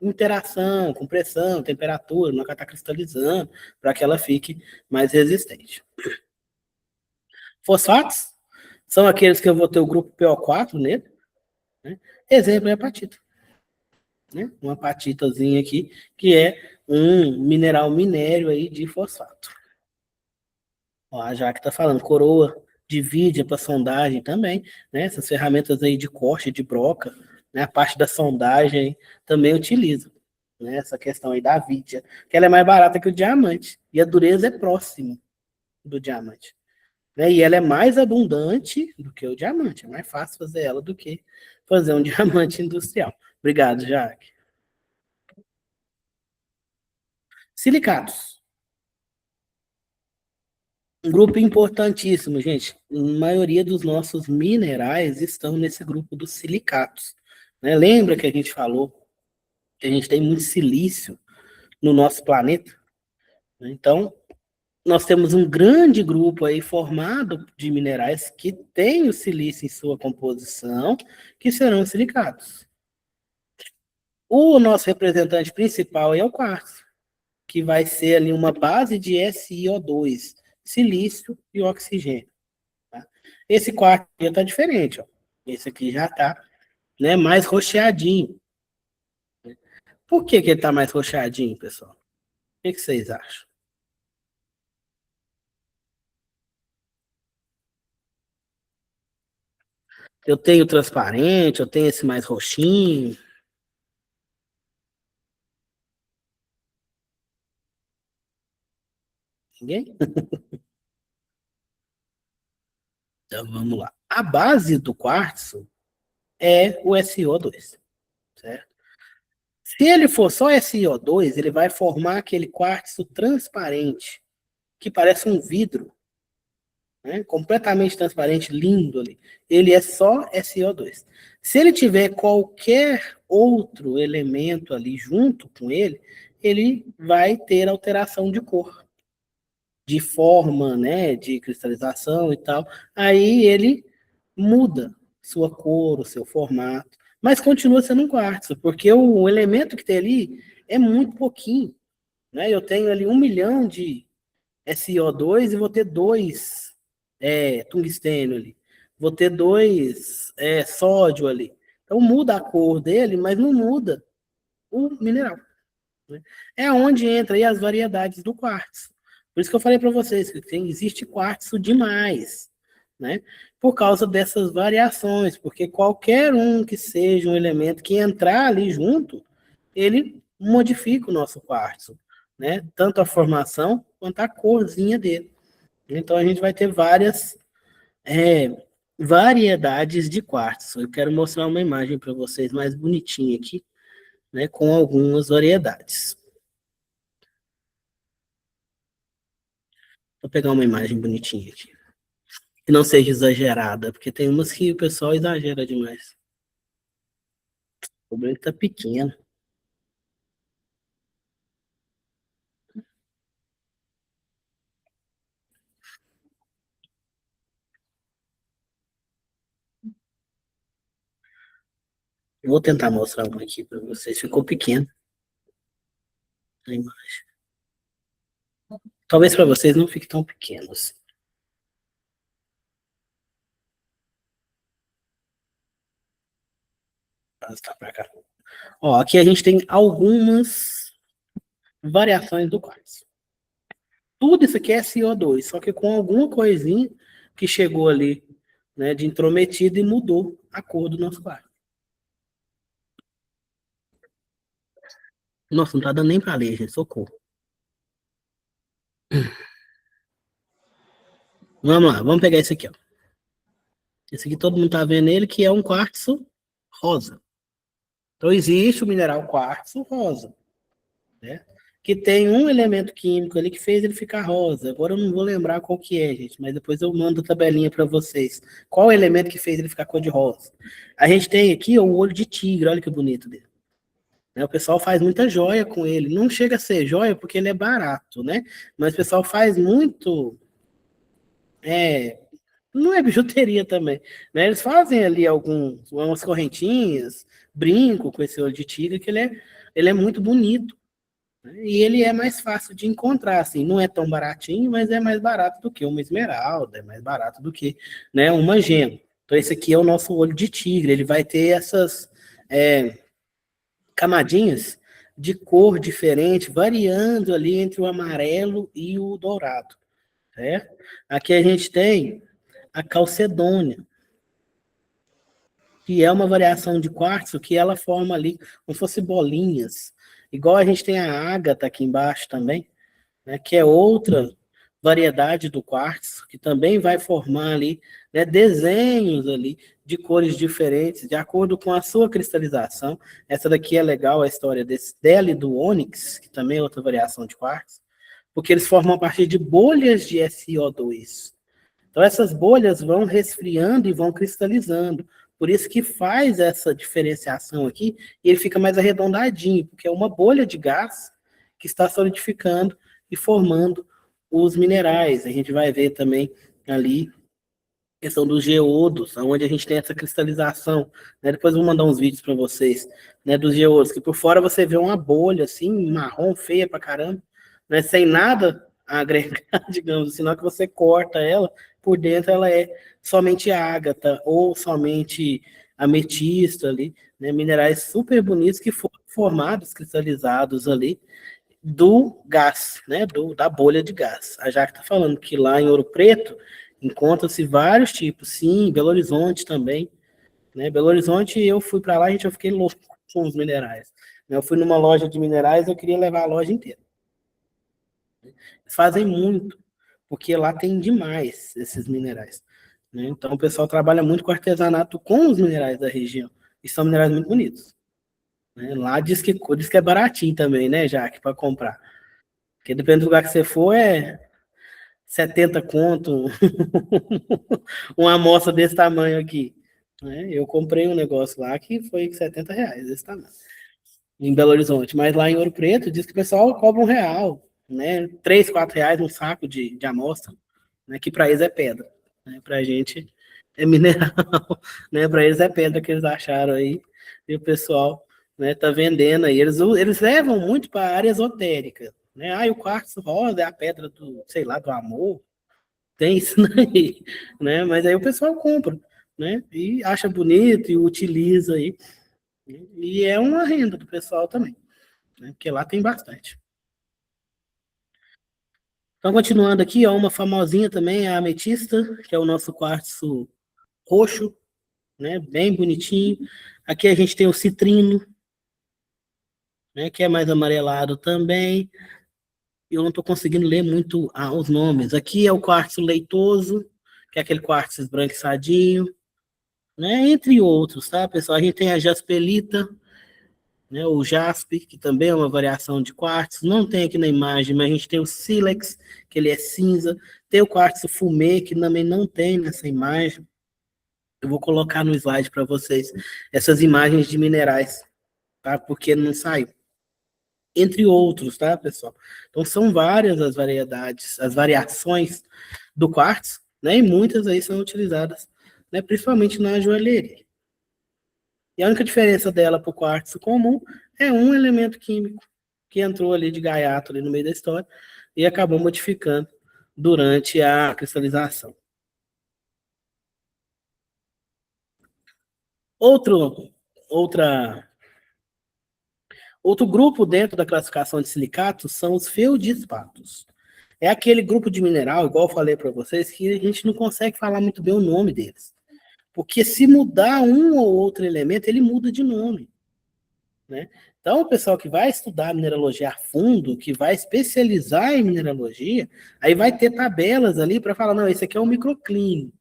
Speaker 2: interação com pressão, temperatura, não está cristalizando, para que ela fique mais resistente. Fosfatos são aqueles que eu vou ter o grupo PO4 nele, né? Exemplo é a apatita, né? Uma apatitazinha aqui, que é um mineral minério aí de fosfato. Ó, a Jaque está falando, coroa de vidia para sondagem também, né? Essas ferramentas aí de corte, de broca, né? A parte da sondagem também utiliza, né? Essa questão aí da vidia, que ela é mais barata que o diamante, e a dureza é próxima do diamante, né? E ela é mais abundante do que o diamante, é mais fácil fazer ela do que fazer um diamante industrial. Obrigado, Jaque. Silicatos. Um grupo importantíssimo, gente. A maioria dos nossos minerais estão nesse grupo dos silicatos, né? Lembra que a gente falou que a gente tem muito silício no nosso planeta, né? Então, nós temos um grande grupo aí formado de minerais que tem o silício em sua composição, que serão silicatos. O nosso representante principal é o quartzo, que vai ser ali uma base de SiO2, silício e oxigênio. Tá? Esse quarto aqui está diferente, ó. Esse aqui já está, né, mais roxeadinho. Por que que ele está mais roxeadinho, pessoal? O que que vocês acham? Eu tenho transparente, eu tenho esse mais roxinho. Ninguém? Então vamos lá. A base do quartzo é o SiO2, certo? Se ele for só SiO2, ele vai formar aquele quartzo transparente, que parece um vidro, né? Completamente transparente, lindo ali. Ele é só SiO2. Se ele tiver qualquer outro elemento ali junto com ele vai ter alteração de cor, de forma, né, de cristalização e tal. Aí ele muda sua cor, o seu formato, mas continua sendo um quartzo, porque o elemento que tem ali é muito pouquinho, né? Eu tenho ali 1 milhão de SiO2 e vou ter 2 tungstênio ali. Vou ter 2 sódio ali. Então muda a cor dele, mas não muda o mineral, né? É onde entra aí as variedades do quartzo. Por isso que eu falei para vocês que existe quartzo demais, né? Por causa dessas variações, porque qualquer um que seja um elemento que entrar ali junto, ele modifica o nosso quartzo, né? Tanto a formação quanto a corzinha dele. Então a gente vai ter várias variedades de quartzo. Eu quero mostrar uma imagem para vocês mais bonitinha aqui, né? Com algumas variedades. Vou pegar uma imagem bonitinha aqui. Que não seja exagerada, porque tem umas que o pessoal exagera demais. O problema tá pequeno. Eu vou tentar mostrar uma aqui para vocês. Ficou pequeno a imagem. Talvez para vocês não fique tão pequeno assim. Tá pra cá. Ó, aqui a gente tem algumas variações do quartzo. Tudo isso aqui é CO2, só que com alguma coisinha que chegou ali, né, de intrometido e mudou a cor do nosso quartzo. Nossa, não tá dando nem pra ler, gente, socorro. Vamos lá, vamos pegar esse aqui, ó. Esse aqui todo mundo tá vendo ele, que é um quartzo rosa. Então existe o mineral quartzo rosa, né? Que tem um elemento químico ali que fez ele ficar rosa. Agora eu não vou lembrar qual que é, gente, mas depois eu mando a tabelinha para vocês. Qual o elemento que fez ele ficar cor de rosa? A gente tem aqui ó, o olho de tigre, olha que bonito dele. Né, o pessoal faz muita joia com ele. Não chega a ser joia porque ele é barato, né? Mas o pessoal faz muito. Não é bijuteria também. Né? Eles fazem ali umas correntinhas, brinco com esse olho de tigre, que ele é muito bonito. Né? E ele é mais fácil de encontrar, assim, não é tão baratinho, mas é mais barato do que uma esmeralda, é mais barato do que, né, uma gema. Então esse aqui é o nosso olho de tigre, ele vai ter essas camadinhas de cor diferente, variando ali entre o amarelo e o dourado. Certo? Aqui a gente tem a calcedônia, que é uma variação de quartzo que ela forma ali como se fosse bolinhas. Igual a gente tem a ágata aqui embaixo também, né, que é outra variedade do quartzo, que também vai formar ali, né, desenhos ali de cores diferentes, de acordo com a sua cristalização. Essa daqui é legal, a história dela e do ônix, que também é outra variação de quartzo, porque eles formam a partir de bolhas de SiO2. Então essas bolhas vão resfriando e vão cristalizando. Por isso que faz essa diferenciação aqui, e ele fica mais arredondadinho, porque é uma bolha de gás que está solidificando e formando os minerais. A gente vai ver também ali a questão dos geodos, onde a gente tem essa cristalização. Né? Depois eu vou mandar uns vídeos para vocês, né, dos geodos, que por fora você vê uma bolha assim, marrom, feia pra caramba, né, sem nada a agregar, digamos assim, na hora que você corta ela, por dentro ela é somente ágata ou somente ametista ali, né, minerais super bonitos que foram formados, cristalizados ali, do gás, né, da bolha de gás. A Jaque está falando que lá em Ouro Preto encontra-se vários tipos, sim, Belo Horizonte também, né, Belo Horizonte eu fui para lá, gente, eu fiquei louco com os minerais. Eu fui numa loja de minerais, eu queria levar a loja inteira. Eles fazem muito, porque lá tem demais esses minerais. Né? Então o pessoal trabalha muito com artesanato com os minerais da região, e são minerais muito bonitos. Né? Lá diz que é baratinho também, né, Jaque, para comprar. Porque depende do lugar que você for, é 70 conto, uma amostra desse tamanho aqui. Né? Eu comprei um negócio lá que foi R$ 70, esse tamanho, em Belo Horizonte. Mas lá em Ouro Preto, diz que o pessoal cobra R$ 1, né? R$ 3, R$ 4 um saco de amostra, né? Que para eles é pedra. Né? Para a gente é mineral, né? Para eles é pedra que eles acharam aí. E o pessoal, né, tá vendendo aí. Eles levam muito para a área esotérica. Né? Ah, e o quartzo rosa é a pedra do, sei lá, do amor. Tem isso daí, né? Mas aí o pessoal compra, né? E acha bonito e utiliza aí. E é uma renda do pessoal também, né? Porque lá tem bastante. Então, continuando aqui, ó, uma famosinha também, a ametista, que é o nosso quartzo roxo, né? Bem bonitinho. Aqui a gente tem o citrino, né? Que é mais amarelado também. Eu não estou conseguindo ler muito os nomes. Aqui é o quartzo leitoso, que é aquele quartzo esbranquiçadinho, né? Entre outros, tá, pessoal? A gente tem a jaspelita, né? O jaspe, que também é uma variação de quartzo. Não tem aqui na imagem, mas a gente tem o sílex, que ele é cinza. Tem o quartzo fumê, que também não tem nessa imagem. Eu vou colocar no slide para vocês essas imagens de minerais, tá? Porque não saiu. Entre outros, tá, pessoal? Então, são várias as variedades, as variações do quartzo, né? E muitas aí são utilizadas, né? Principalmente na joalheria. E a única diferença dela para o quartzo comum é um elemento químico que entrou ali de gaiato ali no meio da história e acabou modificando durante a cristalização. Outra Outro grupo dentro da classificação de silicatos são os feldispatos. É aquele grupo de mineral, igual eu falei para vocês, que a gente não consegue falar muito bem o nome deles. Porque se mudar um ou outro elemento, ele muda de nome, né? Então, o pessoal que vai estudar mineralogia a fundo, que vai especializar em mineralogia, aí vai ter tabelas ali para falar, não, esse aqui é um microclínio,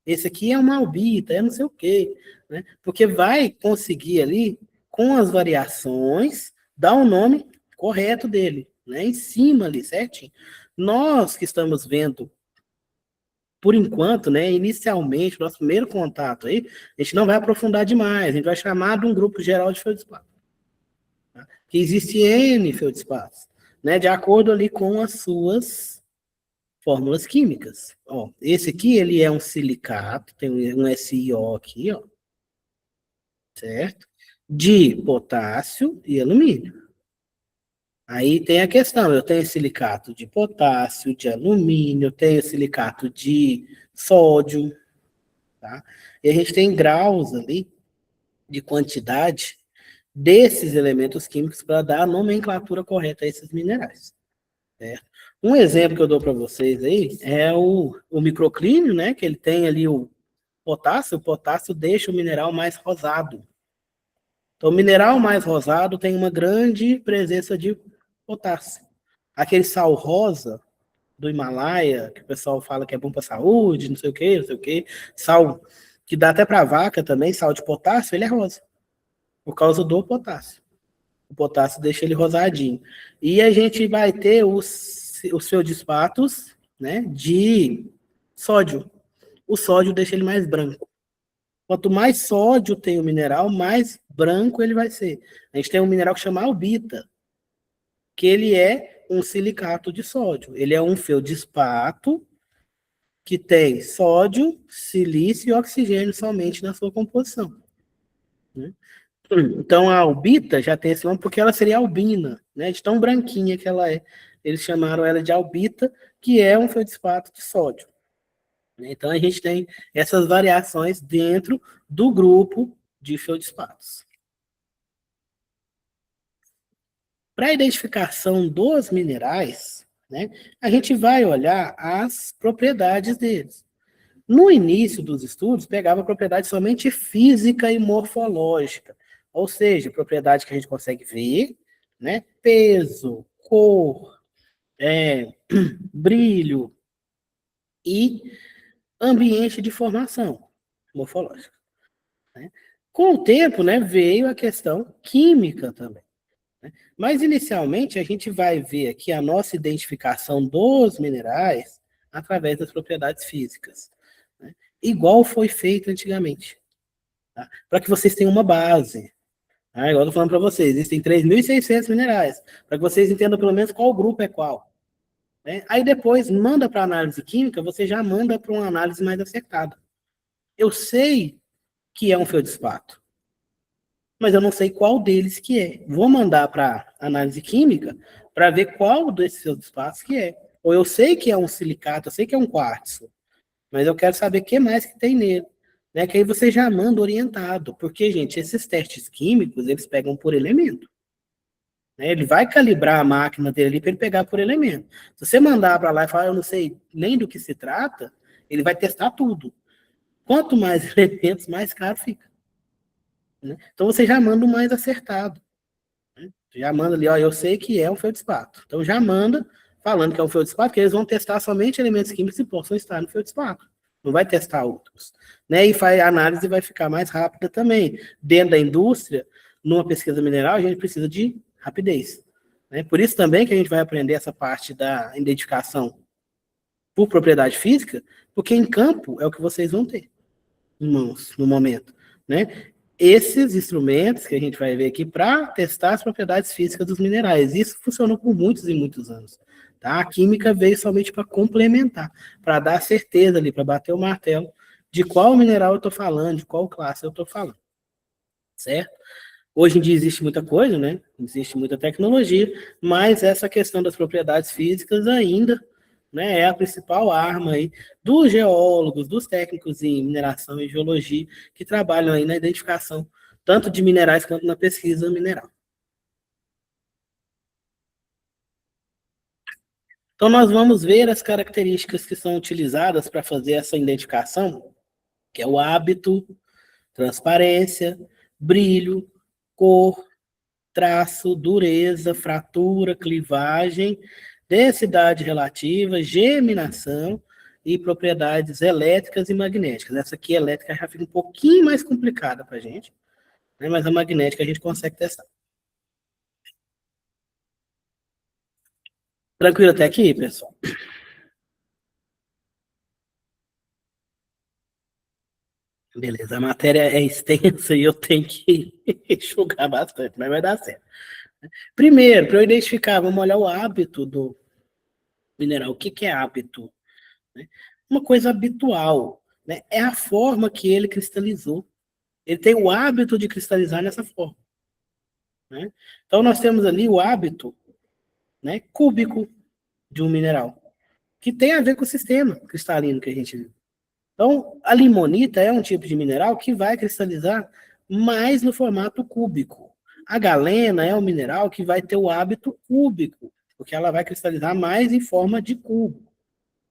Speaker 2: esse aqui é uma albita, é não sei o quê, né? Porque vai conseguir ali, com as variações, dar o nome correto dele, né? Em cima ali, certinho. Nós que estamos vendo, por enquanto, né, inicialmente, nosso primeiro contato aí, a gente não vai aprofundar demais, a gente vai chamar de um grupo geral de feldspato. Tá? Que existe N feldspatos, né, de acordo ali com as suas fórmulas químicas. Ó, esse aqui, ele é um silicato, tem um SiO aqui, ó, certo? De potássio e alumínio. Aí tem a questão, eu tenho silicato de potássio, de alumínio, eu tenho silicato de sódio, tá? E a gente tem graus ali de quantidade desses elementos químicos para dar a nomenclatura correta a esses minerais. Certo? Um exemplo que eu dou para vocês aí é o microclínio, né? Que ele tem ali o potássio deixa o mineral mais rosado. Então, o mineral mais rosado tem uma grande presença de potássio. Aquele sal rosa do Himalaia, que o pessoal fala que é bom para a saúde, não sei o quê, não sei o quê. Sal que dá até para vaca também, sal de potássio, ele é rosa, por causa do potássio. O potássio deixa ele rosadinho. E a gente vai ter os feldspatos, né, de sódio. O sódio deixa ele mais branco. Quanto mais sódio tem o mineral, mais branco ele vai ser. A gente tem um mineral que chama albita, que ele é um silicato de sódio. Ele é um feldspato que tem sódio, silício e oxigênio somente na sua composição. Né? Então a albita já tem esse nome porque ela seria albina, né? De tão branquinha que ela é. Eles chamaram ela de albita, que é um feldspato de sódio. Então a gente tem essas variações dentro do grupo de feldspatos. Para a identificação dos minerais, né, a gente vai olhar as propriedades deles. No início dos estudos, pegava propriedade somente física e morfológica, ou seja, propriedade que a gente consegue ver, né, peso, cor, brilho e ambiente de formação morfológica. Né? Com o tempo, né, veio a questão química também. Mas, inicialmente, a gente vai ver aqui a nossa identificação dos minerais através das propriedades físicas, né? Igual foi feito antigamente. Tá? Para que vocês tenham uma base. Tá? Igual eu estou falando para vocês, existem 3.600 minerais, para que vocês entendam pelo menos qual grupo é qual. Né? Aí depois, manda para análise química, você já manda para uma análise mais acertada. Eu sei que é um feldspato, mas eu não sei qual deles que é. Vou mandar para análise química para ver qual desses feldspatos que é. Ou eu sei que é um silicato, eu sei que é um quartzo, mas eu quero saber o que mais que tem nele. Né? Que aí você já manda orientado, porque, gente, esses testes químicos, eles pegam por elemento. Né? Ele vai calibrar a máquina dele ali para ele pegar por elemento. Se você mandar para lá e falar, eu não sei nem do que se trata, ele vai testar tudo. Quanto mais elementos, mais caro fica. Né? Então você já manda o mais acertado. Né? Já manda ali, ó, eu sei que é um feldspato. Então já manda falando que é um feldspato, que eles vão testar somente elementos químicos que possam estar no feldspato. Não vai testar outros. Né? E a análise vai ficar mais rápida também. Dentro da indústria, numa pesquisa mineral, a gente precisa de rapidez. Né? Por isso também que a gente vai aprender essa parte da identificação por propriedade física, porque em campo é o que vocês vão ter em mãos no momento. Né? Esses instrumentos que a gente vai ver aqui para testar as propriedades físicas dos minerais. Isso funcionou por muitos e muitos anos. Tá? A química veio somente para complementar, para dar certeza ali, para bater o martelo de qual mineral eu estou falando, de qual classe eu estou falando. Certo? Hoje em dia existe muita coisa, né? Existe muita tecnologia, mas essa questão das propriedades físicas ainda, né, é a principal arma aí dos geólogos, dos técnicos em mineração e geologia que trabalham aí na identificação tanto de minerais quanto na pesquisa mineral. Então, nós vamos ver as características que são utilizadas para fazer essa identificação, que é o hábito, transparência, brilho, cor, traço, dureza, fratura, clivagem, densidade relativa, geminação e propriedades elétricas e magnéticas. Essa aqui, elétrica, já fica um pouquinho mais complicada para a gente, né? Mas a magnética a gente consegue testar. Tranquilo até aqui, pessoal? Beleza, a matéria é extensa e eu tenho que enxugar bastante, mas vai dar certo. Primeiro, para eu identificar, vamos olhar o hábito do mineral. O que que é hábito? Né? Uma coisa habitual, né? É a forma que ele cristalizou. Ele tem o hábito de cristalizar nessa forma, né? Então, nós temos ali o hábito, né, cúbico de um mineral, que tem a ver com o sistema cristalino que a gente viu. Então, a limonita é um tipo de mineral que vai cristalizar mais no formato cúbico. A galena é um mineral que vai ter o hábito cúbico, porque ela vai cristalizar mais em forma de cubo.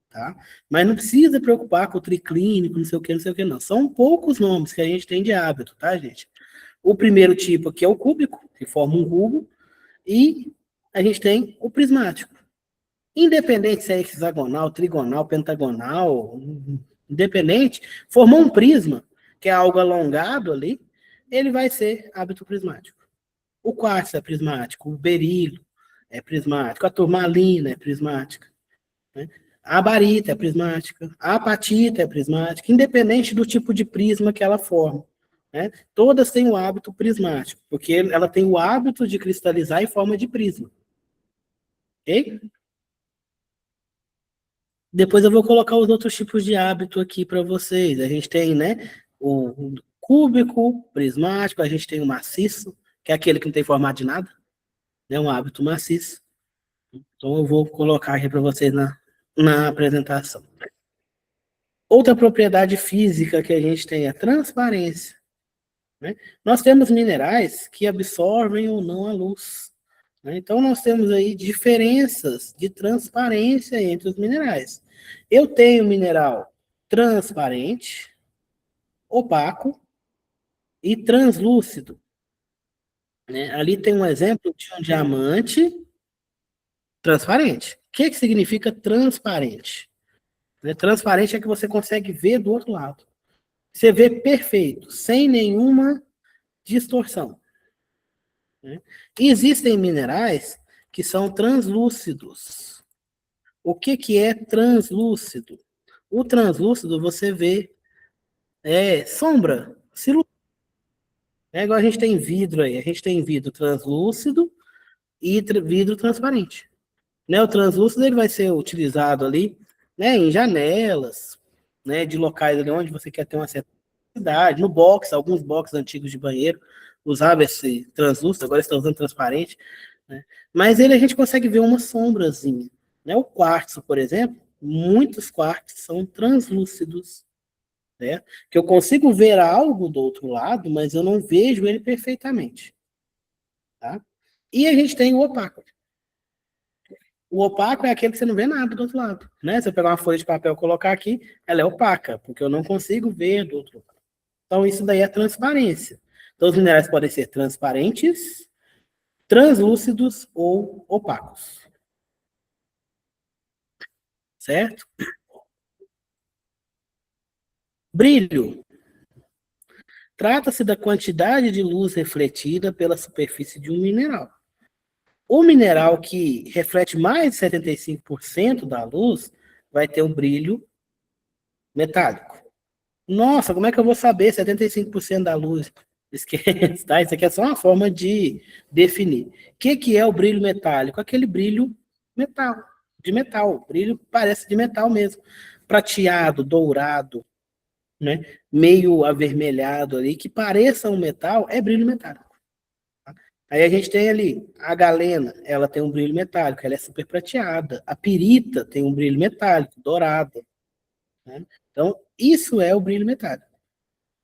Speaker 2: Tá? Mas não precisa preocupar com o triclínico, não sei o que, não. São poucos nomes que a gente tem de hábito, tá, gente? O primeiro tipo aqui é o cúbico, que forma um cubo, e a gente tem o prismático. Independente se é hexagonal, trigonal, pentagonal, independente, formou um prisma, que é algo alongado ali, ele vai ser hábito prismático. O quartzo é prismático, o berilo é prismático, a turmalina é prismática, né? A barita é prismática, a apatita é prismática, independente do tipo de prisma que ela forma, né? Todas têm o hábito prismático, porque ela tem o hábito de cristalizar em forma de prisma. Ok? Depois eu vou colocar os outros tipos de hábito aqui para vocês. A gente tem, né, o cúbico, prismático, a gente tem o maciço, que é aquele que não tem formato de nada, né, um hábito maciço. Então eu vou colocar aqui para vocês na apresentação. Outra propriedade física que a gente tem é a transparência, né? Nós temos minerais que absorvem ou não a luz, né? Então nós temos aí diferenças de transparência entre os minerais. Eu tenho mineral transparente, opaco e translúcido, né? Ali tem um exemplo de um diamante transparente. O que significa transparente? Transparente é que você consegue ver do outro lado. Você vê perfeito, sem nenhuma distorção, né? E existem minerais que são translúcidos. O que é translúcido? O translúcido você vê sombra, silhueta. É igual a gente tem vidro aí. A gente tem vidro translúcido e vidro transparente. Né? O translúcido ele vai ser utilizado ali, né, em janelas, né, de locais ali onde você quer ter uma certa cidade, no box, alguns boxes antigos de banheiro usavam esse translúcido, agora estão usando transparente, né? Mas ele a gente consegue ver uma sombrazinha, né? O quartzo, por exemplo, muitos quartzos são translúcidos, né? Que eu consigo ver algo do outro lado, mas eu não vejo ele perfeitamente, tá? E a gente tem o opaco. O opaco é aquele que você não vê nada do outro lado, né? Se eu pegar uma folha de papel e colocar aqui, ela é opaca, porque eu não consigo ver do outro lado. Então, isso daí é transparência. Então, os minerais podem ser transparentes, translúcidos ou opacos. Certo? Brilho. Trata-se da quantidade de luz refletida pela superfície de um mineral. O mineral que reflete mais de 75% da luz vai ter um brilho metálico. Nossa, como é que eu vou saber 75% da luz? Esquece, tá? Isso aqui é só uma forma de definir. O que é o brilho metálico? Aquele brilho de metal. O brilho parece de metal mesmo. Prateado, dourado, né? Meio avermelhado ali, que pareça um metal, é brilho metálico. Aí a gente tem ali a galena, ela tem um brilho metálico, ela é super prateada. A pirita tem um brilho metálico, dourada, né? Então, isso é o brilho metálico.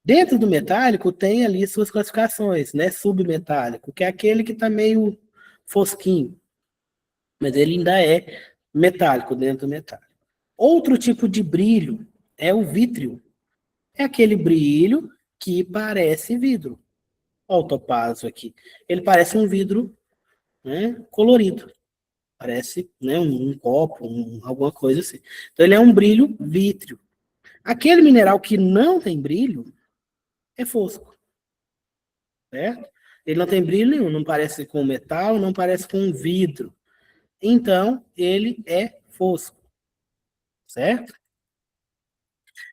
Speaker 2: Dentro do metálico tem ali suas classificações, né? Submetálico, que é aquele que está meio fosquinho, mas ele ainda é metálico, dentro metálico. Outro tipo de brilho é o vítreo. É aquele brilho que parece vidro. Olha o topázio aqui. Ele parece um vidro, né, colorido. Parece, né, um copo, alguma coisa assim. Então ele é um brilho vítreo. Aquele mineral que não tem brilho é fosco. Certo? Ele não tem brilho nenhum, não parece com metal, não parece com vidro. Então, ele é fosco. Certo?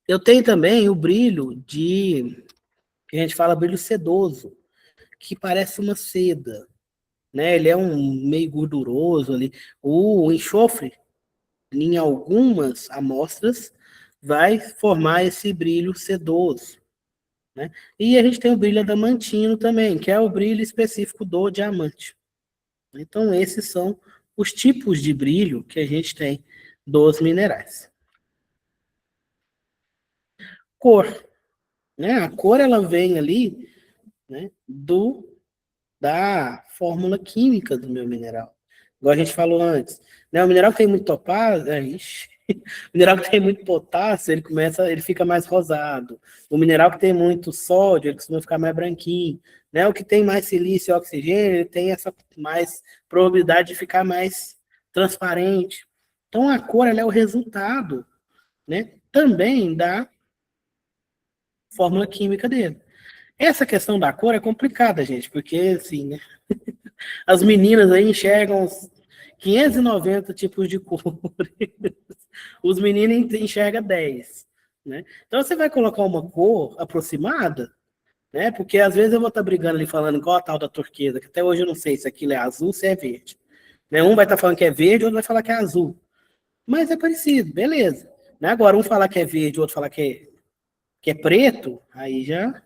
Speaker 2: Eu tenho também o brilho que a gente fala brilho sedoso, que parece uma seda, né? Ele é um meio gorduroso ali. O enxofre, em algumas amostras, vai formar esse brilho sedoso, né? E a gente tem o brilho adamantino também, que é o brilho específico do diamante. Então, esses são os tipos de brilho que a gente tem dos minerais. Cor, né? A cor ela vem ali, né, da fórmula química do meu mineral. Igual a gente falou antes, né? O mineral que tem muito topázio, o mineral que tem muito potássio, ele fica mais rosado. O mineral que tem muito sódio, ele costuma ficar mais branquinho, né? O que tem mais silício e oxigênio, ele tem essa mais probabilidade de ficar mais transparente. Então a cor ela é o resultado, né, também da fórmula química dele. Essa questão da cor é complicada, gente, porque assim, né, as meninas aí enxergam os 590 tipos de cores, os meninos enxergam 10, né? Então você vai colocar uma cor aproximada, né? Porque às vezes eu vou estar brigando ali falando igual a tal da turquesa, que até hoje eu não sei se aquilo é azul ou se é verde. Né? Um vai estar falando que é verde, outro vai falar que é azul. Mas é parecido, beleza. Né? Agora um falar que é verde, outro falar que é preto, aí já,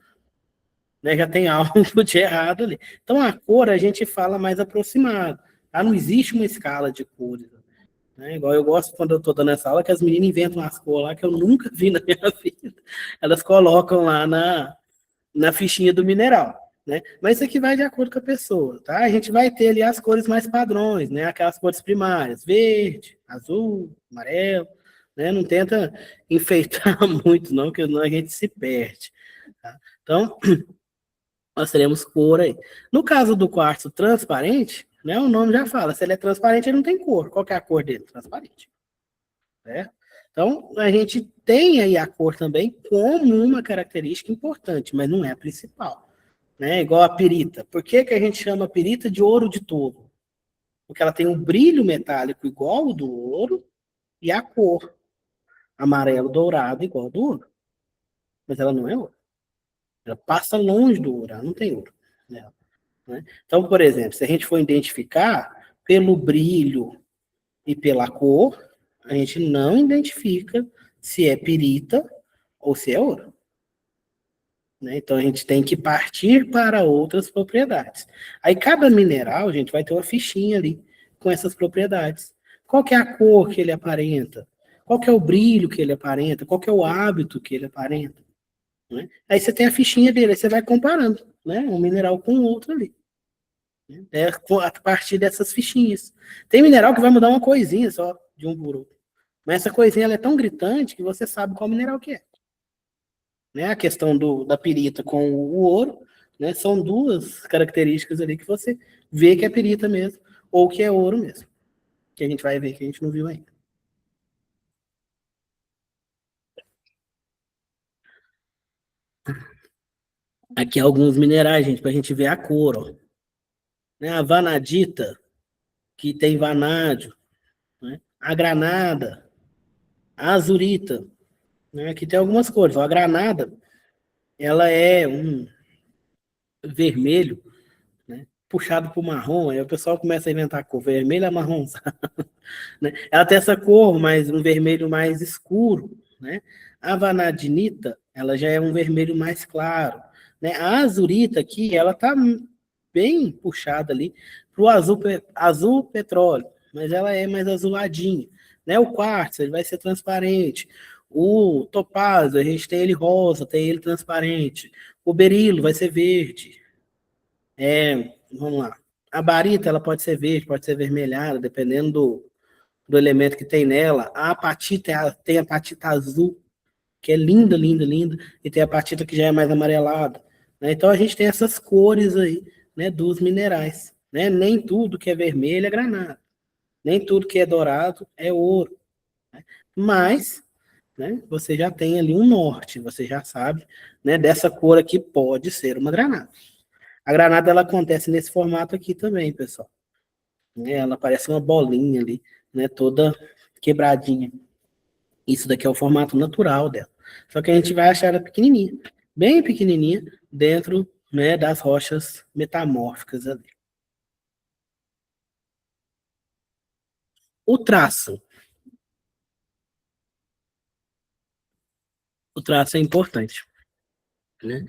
Speaker 2: né, já tem algo de errado ali. Então a cor a gente fala mais aproximado. Tá? Não existe uma escala de cores. Né? Igual eu gosto quando eu estou dando essa aula que as meninas inventam umas cores lá que eu nunca vi na minha vida. Elas colocam lá na fichinha do mineral. Né? Mas isso aqui vai de acordo com a pessoa. Tá? A gente vai ter ali as cores mais padrões, né? Aquelas cores primárias, verde, azul, amarelo. Né? Não tenta enfeitar muito, não, porque senão a gente se perde. Tá? Então, nós teremos cor aí. No caso do quartzo transparente, né, o nome já fala, se ele é transparente, ele não tem cor. Qual que é a cor dele? Transparente. Né? Então, a gente tem aí a cor também como uma característica importante, mas não é a principal. Né? Igual a pirita. Por que que a gente chama a pirita de ouro de touro? Porque ela tem um brilho metálico igual ao do ouro e a cor amarelo dourado igual ao do ouro. Mas ela não é ouro. Ela passa longe do ouro, ela não tem ouro. Né? Então, por exemplo, se a gente for identificar pelo brilho e pela cor, a gente não identifica se é pirita ou se é ouro. Né? Então, a gente tem que partir para outras propriedades. Aí, cada mineral, a gente vai ter uma fichinha ali com essas propriedades. Qual que é a cor que ele aparenta? Qual que é o brilho que ele aparenta? Qual que é o hábito que ele aparenta? Né? Aí você tem a fichinha dele, aí você vai comparando, né, um mineral com o outro ali. É a partir dessas fichinhas. Tem mineral que vai mudar uma coisinha só de um por outro. Mas essa coisinha ela é tão gritante que você sabe qual mineral que é. Né? A questão da pirita com o ouro, né? São duas características ali que você vê que é pirita mesmo, ou que é ouro mesmo. Que a gente vai ver que a gente não viu ainda. Aqui alguns minerais, gente, para a gente ver a cor. Ó. Né? A vanadita, que tem vanádio. Né? A granada, a azurita. Né? Aqui tem algumas cores. Ó. A granada, ela é um vermelho, né, puxado para o marrom, aí o pessoal começa a inventar cor vermelho a marrom, né? Ela tem essa cor, mas um vermelho mais escuro, né? A vanadinita, ela já é um vermelho mais claro, né? A azurita aqui, ela tá bem puxada ali para o azul petróleo, mas ela é mais azuladinha, né? O quartzo, ele vai ser transparente. O topázio, a gente tem ele rosa, tem ele transparente. O berilo vai ser verde. Vamos lá. A barita, ela pode ser verde, pode ser vermelhada, dependendo do elemento que tem nela. A apatita tem a apatita azul, que é linda, linda, linda, e tem a apatita que já é mais amarelada, né? Então a gente tem essas cores aí, né, dos minerais, né? Nem tudo que é vermelho é granada, nem tudo que é dourado é ouro, né? Mas, né, você já tem ali um norte, você já sabe, né, dessa cor aqui pode ser uma granada. A granada ela acontece nesse formato aqui também, pessoal. Né? Ela parece uma bolinha ali, né, toda quebradinha. Isso daqui é o formato natural dela. Só que a gente vai achar ela pequenininha, bem pequenininha, dentro, né, das rochas metamórficas ali. O traço. O traço é importante, né?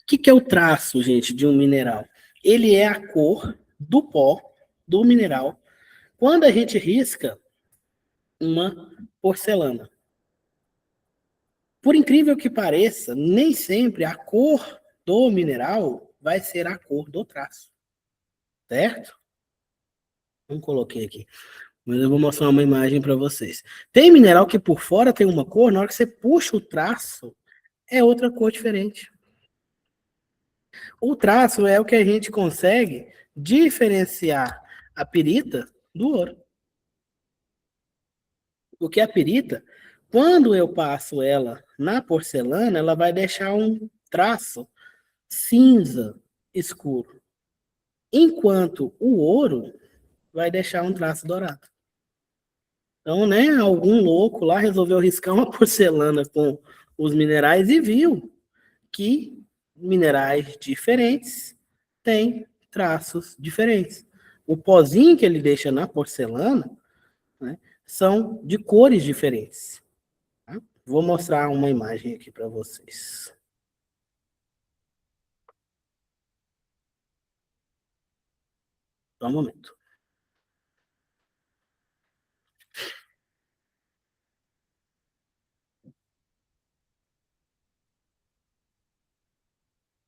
Speaker 2: O que é o traço, gente, de um mineral? Ele é a cor do pó do mineral quando a gente risca uma porcelana. Por incrível que pareça, nem sempre a cor do mineral vai ser a cor do traço, certo? Não coloquei aqui, mas eu vou mostrar uma imagem para vocês. Tem mineral que por fora tem uma cor, na hora que você puxa o traço, é outra cor diferente. O traço é o que a gente consegue diferenciar a pirita do ouro. Porque a pirita, quando eu passo ela na porcelana, ela vai deixar um traço cinza escuro. Enquanto o ouro vai deixar um traço dourado. Então, né, algum louco lá resolveu riscar uma porcelana com os minerais e viu que minerais diferentes têm traços diferentes. O pozinho que ele deixa na porcelana, né, são de cores diferentes. Tá? Vou mostrar uma imagem aqui para vocês. Só um momento.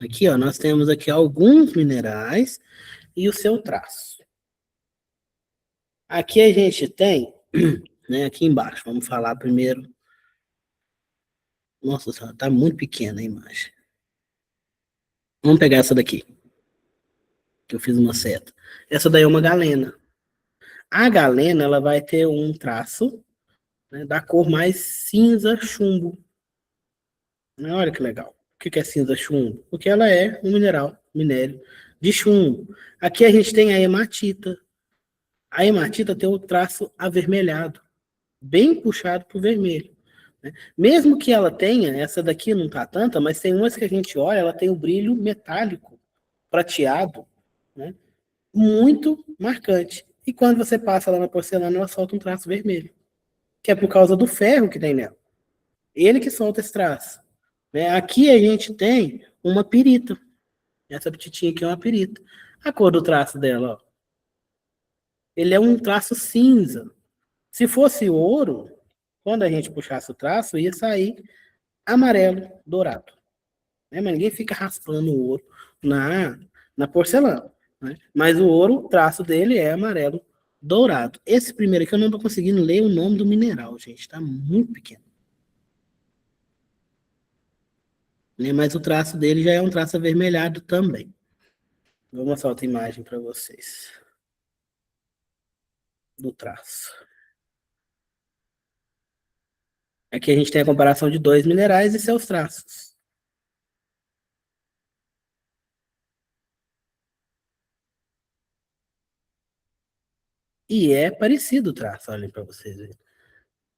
Speaker 2: Aqui, ó, nós temos aqui alguns minerais e o seu traço. Aqui a gente tem, né, aqui embaixo, vamos falar primeiro. Nossa senhora, tá muito pequena a imagem. Vamos pegar essa daqui, que eu fiz uma seta. Essa daí é uma galena. A galena, ela vai ter um traço, né, da cor mais cinza chumbo. Olha que legal. O que é cinza chumbo? Porque ela é um minério de chumbo. Aqui a gente tem a hematita. A hematita tem o traço avermelhado, bem puxado para o vermelho. Né? Mesmo que ela tenha, essa daqui não tá tanta, mas tem umas que a gente olha, ela tem o brilho metálico, prateado, né? Muito marcante. E quando você passa lá na porcelana, ela solta um traço vermelho, que é por causa do ferro que tem nela. Ele que solta esse traço. Né? Aqui a gente tem uma pirita. Essa petitinha aqui é uma pirita. A cor do traço dela, ó. Ele é um traço cinza. Se fosse ouro, quando a gente puxasse o traço, ia sair amarelo, dourado. Né? Mas ninguém fica raspando o ouro na porcelana. Né? Mas o ouro, o traço dele é amarelo, dourado. Esse primeiro aqui eu não estou conseguindo ler o nome do mineral, gente. Está muito pequeno. Né? Mas o traço dele já é um traço avermelhado também. Vou mostrar outra imagem para vocês. Do traço. Aqui a gente tem a comparação de dois minerais e seus traços. E é parecido o traço, olhem para vocês verem.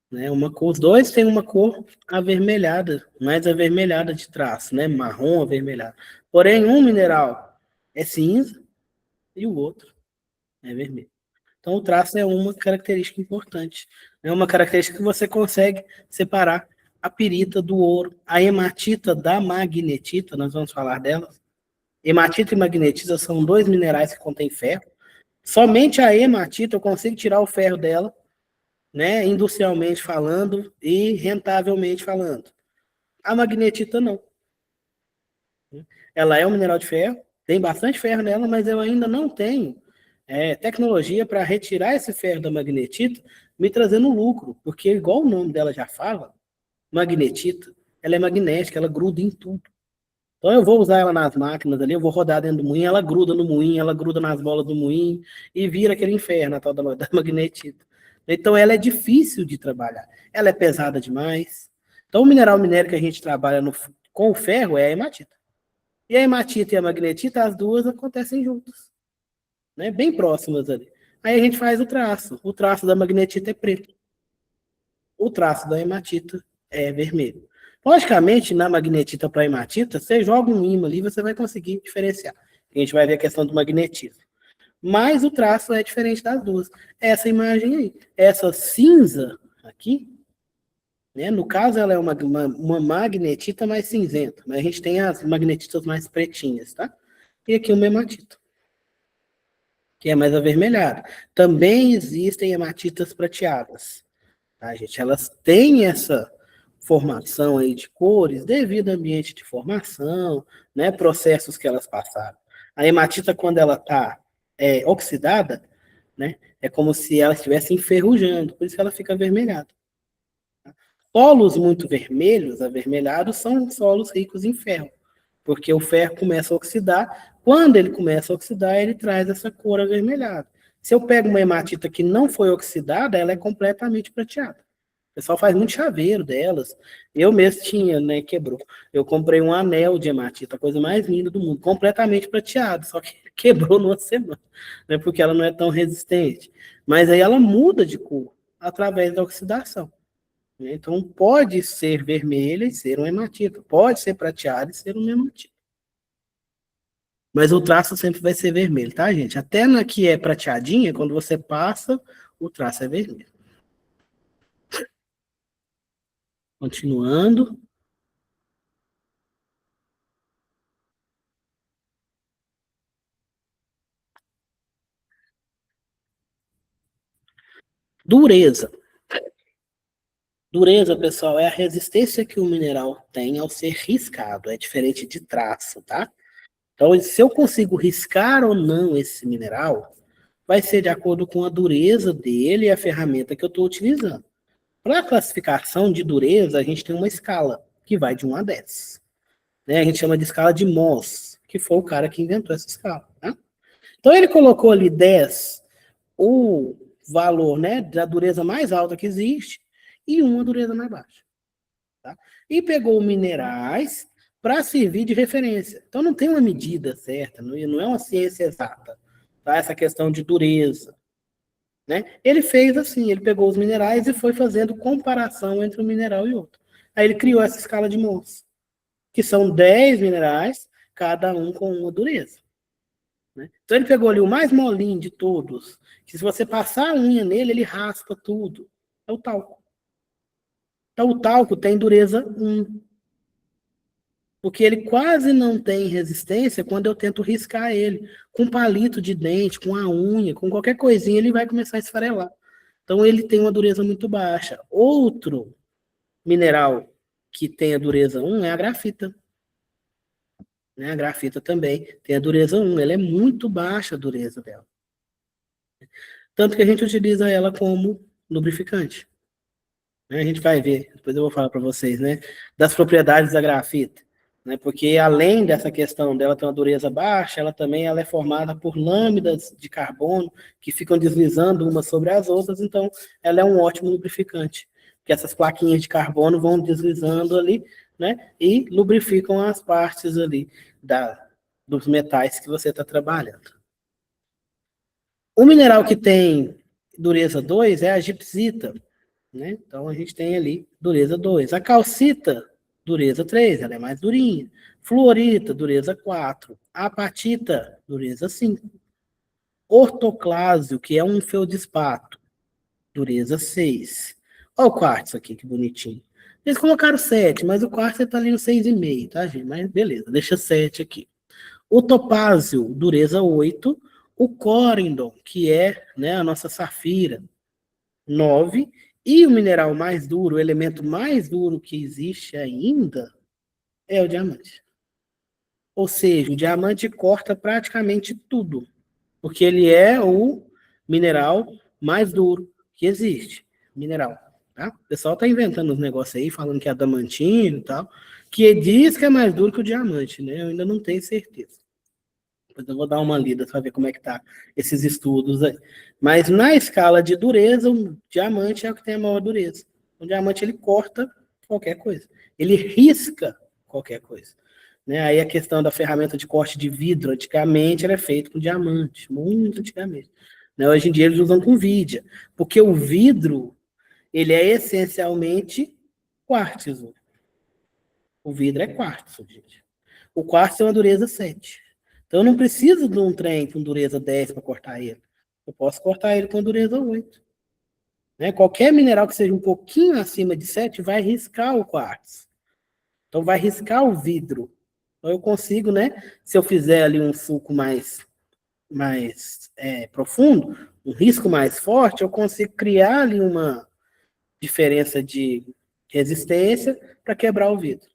Speaker 2: Né? Os dois têm uma cor avermelhada, mais avermelhada de traço, né? Marrom avermelhado. Porém, um mineral é cinza e o outro é vermelho. Então, o traço é uma característica importante. É uma característica que você consegue separar a pirita do ouro, a hematita da magnetita, nós vamos falar delas. Hematita e magnetita são dois minerais que contêm ferro. Somente a hematita eu consigo tirar o ferro dela, né, industrialmente falando e rentavelmente falando. A magnetita não. Ela é um mineral de ferro, tem bastante ferro nela, mas eu ainda não tenho tecnologia para retirar esse ferro da magnetita, me trazendo lucro, porque igual o nome dela já fala, magnetita, ela é magnética, ela gruda em tudo. Então eu vou usar ela nas máquinas ali, eu vou rodar dentro do moinho, ela gruda no moinho, ela gruda nas bolas do moinho e vira aquele inferno, a tal da magnetita. Então ela é difícil de trabalhar, ela é pesada demais. Então o mineral minério que a gente trabalha com o ferro é a hematita. E a hematita e a magnetita, as duas acontecem juntas, né? Bem próximas ali. Aí a gente faz o traço. O traço da magnetita é preto. O traço da hematita é vermelho. Logicamente, na magnetita para hematita, você joga um ímã ali, você vai conseguir diferenciar. A gente vai ver a questão do magnetismo. Mas o traço é diferente das duas. Essa imagem aí, essa cinza aqui, né, no caso ela é uma magnetita mais cinzenta, mas a gente tem as magnetitas mais pretinhas, tá? E aqui uma hematita, que é mais avermelhada. Também existem hematitas prateadas, tá, gente? Elas têm essa formação aí de cores devido ao ambiente de formação, né, processos que elas passaram. A hematita, quando ela está oxidada, né, é como se ela estivesse enferrujando, por isso que ela fica avermelhada. Solos muito vermelhos, avermelhados, são solos ricos em ferro, porque o ferro começa a oxidar. Quando ele começa a oxidar, ele traz essa cor avermelhada. Se eu pego uma hematita que não foi oxidada, ela é completamente prateada. O pessoal faz muito chaveiro delas. Eu mesmo tinha, né? Quebrou. Eu comprei um anel de hematita, a coisa mais linda do mundo, completamente prateado, só que quebrou numa semana, né? Porque ela não é tão resistente. Mas aí ela muda de cor através da oxidação. Então pode ser vermelha e ser uma hematita, pode ser prateada e ser uma hematita. Mas o traço sempre vai ser vermelho, tá, gente? Até na que é prateadinha, quando você passa, o traço é vermelho. Continuando. Dureza. Dureza, pessoal, é a resistência que o mineral tem ao ser riscado. É diferente de traço, tá? Então, se eu consigo riscar ou não esse mineral, vai ser de acordo com a dureza dele e a ferramenta que eu estou utilizando. Para a classificação de dureza, a gente tem uma escala que vai de 1 a 10. Né? A gente chama de escala de Mohs, que foi o cara que inventou essa escala. Tá? Então, ele colocou ali 10, o valor, né, da dureza mais alta que existe, e uma dureza mais baixa. Tá? E pegou minerais para servir de referência. Então não tem uma medida certa, não é uma ciência exata, tá? Essa questão de dureza. Né? Ele fez assim, ele pegou os minerais e foi fazendo comparação entre um mineral e outro. Aí ele criou essa escala de Mohs, que são 10 minerais, cada um com uma dureza. Né? Então ele pegou ali o mais molinho de todos, que se você passar a unha nele, ele raspa tudo. É o talco. Então, o talco tem dureza 1, porque ele quase não tem resistência quando eu tento riscar ele. Com palito de dente, com a unha, com qualquer coisinha, ele vai começar a esfarelar. Então, ele tem uma dureza muito baixa. Outro mineral que tem a dureza 1 é a grafita. Né? A grafita também tem a dureza 1, ela é muito baixa a dureza dela. Tanto que a gente utiliza ela como lubrificante. A gente vai ver, depois eu vou falar para vocês, né, das propriedades da grafita, né, porque além dessa questão dela ter uma dureza baixa, ela é formada por lâminas de carbono que ficam deslizando umas sobre as outras, então ela é um ótimo lubrificante, porque essas plaquinhas de carbono vão deslizando ali, né, e lubrificam as partes ali dos metais que você está trabalhando. O mineral que tem dureza 2 é a gipsita. Né? Então a gente tem ali dureza 2. A calcita, dureza 3, ela é mais durinha. Fluorita, dureza 4. Apatita, dureza 5. Ortoclásio, que é um feldespato, dureza 6. Olha o quartzo aqui, que bonitinho. Eles colocaram 7, mas o quartzo está ali no 6,5, tá, gente? Mas beleza, deixa 7 aqui. O topázio, dureza 8. O corindon, que é, né, a nossa safira, 9. E o mineral mais duro, o elemento mais duro que existe ainda, é o diamante. Ou seja, o diamante corta praticamente tudo, porque ele é o mineral mais duro que existe. mineral, tá? O pessoal tá inventando uns negócios aí, falando que é adamantino e tal, que diz que é mais duro que o diamante, né? Eu ainda não tenho certeza. Depois eu vou dar uma lida para ver como é que tá esses estudos aí. Mas na escala de dureza, o diamante é o que tem a maior dureza. O diamante, ele corta qualquer coisa. Ele risca qualquer coisa. Né? Aí a questão da ferramenta de corte de vidro, antigamente era feito com diamante, muito antigamente. Né? Hoje em dia eles usam com vidia, porque o vidro, ele é essencialmente quartzo. O vidro é quartzo, gente. O quartzo é uma dureza 7. Então eu não preciso de um trem com dureza 10 para cortar ele. Eu posso cortar ele com dureza 8. Né? Qualquer mineral que seja um pouquinho acima de 7 vai riscar o quartzo. Então vai riscar o vidro. Então eu consigo, né? Se eu fizer ali um sulco mais profundo, um risco mais forte, eu consigo criar ali uma diferença de resistência para quebrar o vidro,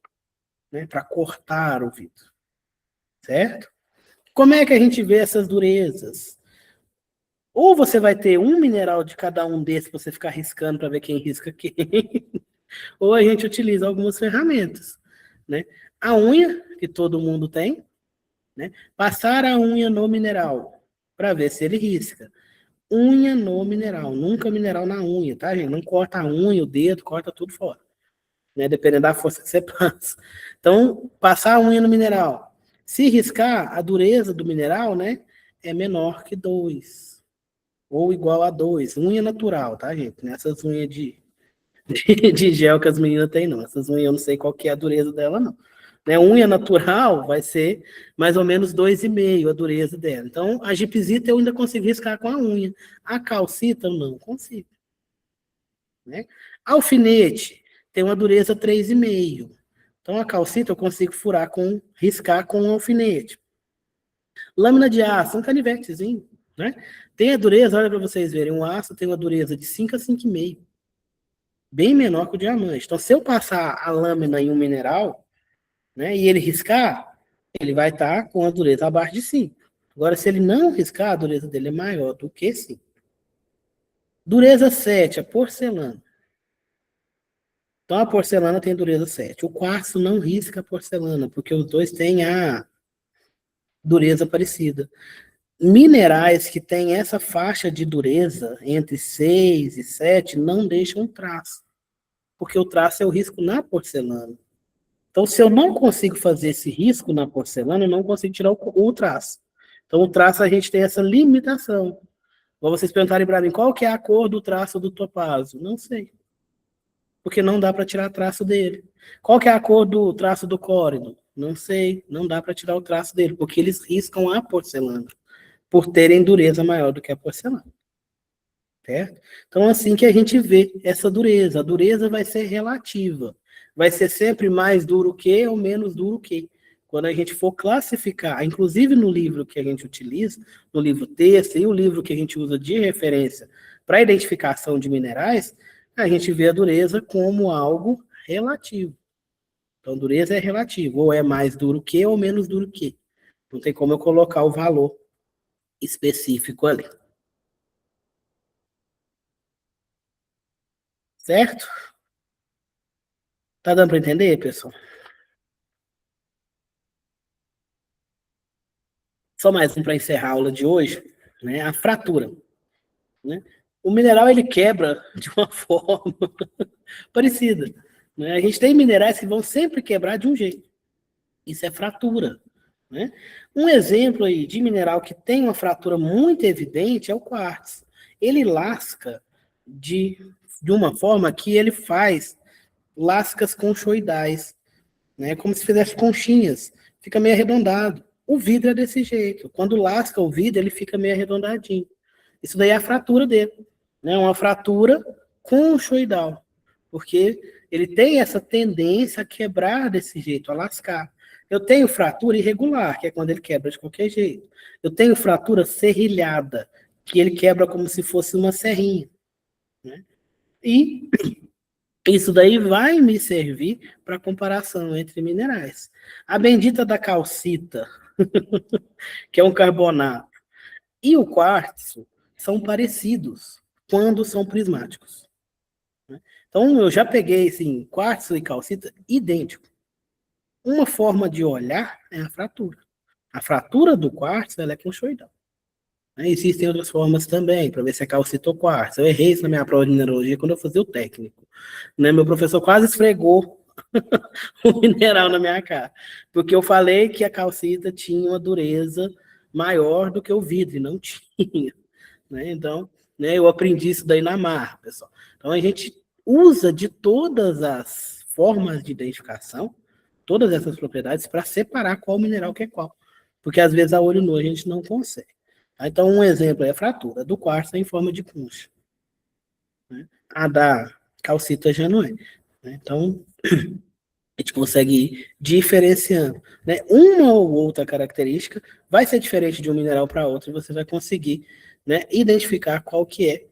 Speaker 2: né? Para cortar o vidro, certo? Como é que a gente vê essas durezas? Ou você vai ter um mineral de cada um desses para você ficar riscando para ver quem risca quem, ou a gente utiliza algumas ferramentas, né? A unha, que todo mundo tem, né? Passar a unha no mineral para ver se ele risca. Unha no mineral, nunca mineral na unha, tá, gente? Não corta a unha, o dedo, corta tudo fora, né? Dependendo da força que você passa. Então, passar a unha no mineral. Se riscar, a dureza do mineral, né, é menor que 2, ou igual a 2. Unha natural, tá, gente? Nessas unhas de gel que as meninas têm, não. Essas unhas eu não sei qual que é a dureza dela, não. Né, unha natural vai ser mais ou menos 2,5 a dureza dela. Então, a gipsita eu ainda consigo riscar com a unha. A calcita eu não consigo. Né? Alfinete tem uma dureza 3,5. Então, a calcita eu consigo riscar com um alfinete. Lâmina de aço, um canivetezinho, né? Tem a dureza, olha para vocês verem, um aço tem uma dureza de 5 a 5,5. Bem menor que o diamante. Então, se eu passar a lâmina em um mineral, né, e ele riscar, ele vai estar com a dureza abaixo de 5. Agora, se ele não riscar, a dureza dele é maior do que 5. Dureza 7, a porcelana. Então, a porcelana tem dureza 7. O quartzo não risca a porcelana, porque os dois têm a dureza parecida. Minerais que têm essa faixa de dureza, entre 6 e 7, não deixam traço, porque o traço é o risco na porcelana. Então, se eu não consigo fazer esse risco na porcelana, eu não consigo tirar o traço. Então, o traço a gente tem essa limitação. Vou vocês perguntarem para mim, qual que é a cor do traço do topázio? Não sei. Porque não dá para tirar traço dele. Qual que é a cor do traço do córdano? Não sei. Não dá para tirar o traço dele, porque eles riscam a porcelana, por terem dureza maior do que a porcelana. Certo? Então, assim que a gente vê essa dureza. A dureza vai ser relativa. Vai ser sempre mais duro que ou menos duro que. Quando a gente for classificar, inclusive no livro que a gente utiliza, no livro texto e o livro que a gente usa de referência para identificação de minerais, a gente vê a dureza como algo relativo. Então, dureza é relativo, ou é mais duro que ou menos duro que. Não tem como eu colocar o valor específico ali. Certo? Tá dando para entender, pessoal? Só mais um para encerrar a aula de hoje, né? A fratura. Né? O mineral ele quebra de uma forma parecida. Né? A gente tem minerais que vão sempre quebrar de um jeito. Isso é fratura. Né? Um exemplo aí de mineral que tem uma fratura muito evidente é o quartzo. Ele lasca de uma forma que ele faz lascas conchoidais, né? Como se fizesse conchinhas. Fica meio arredondado. O vidro é desse jeito. Quando lasca o vidro, ele fica meio arredondadinho. Isso daí é a fratura dele. Né? Uma fratura conchoidal. Porque ele tem essa tendência a quebrar desse jeito, a lascar. Eu tenho fratura irregular, que é quando ele quebra de qualquer jeito. Eu tenho fratura serrilhada, que ele quebra como se fosse uma serrinha. Né? E isso daí vai me servir para comparação entre minerais. A bendita da calcita, que é um carbonato, e o quartzo são parecidos quando são prismáticos. Então, eu já peguei, assim, quartzo e calcita idêntico. Uma forma de olhar é a fratura. A fratura do quartzo, ela é conchoidal. Existem outras formas também, para ver se é calcita ou quartzo. Eu errei isso na minha prova de mineralogia quando eu fazia o técnico. Né? Meu professor quase esfregou o mineral na minha cara, porque eu falei que a calcita tinha uma dureza maior do que o vidro, e não tinha. Né? Então, né, eu aprendi isso daí na marra, pessoal. Então, a gente usa de todas as formas de identificação, todas essas propriedades, para separar qual mineral que é qual. Porque, às vezes, a olho nu a gente não consegue. Então, um exemplo é a fratura do quartzo em forma de concha. Né? A da calcita já não é. Né? Então, a gente consegue ir diferenciando. Né? Uma ou outra característica vai ser diferente de um mineral para outro, e você vai conseguir, né, identificar qual que é,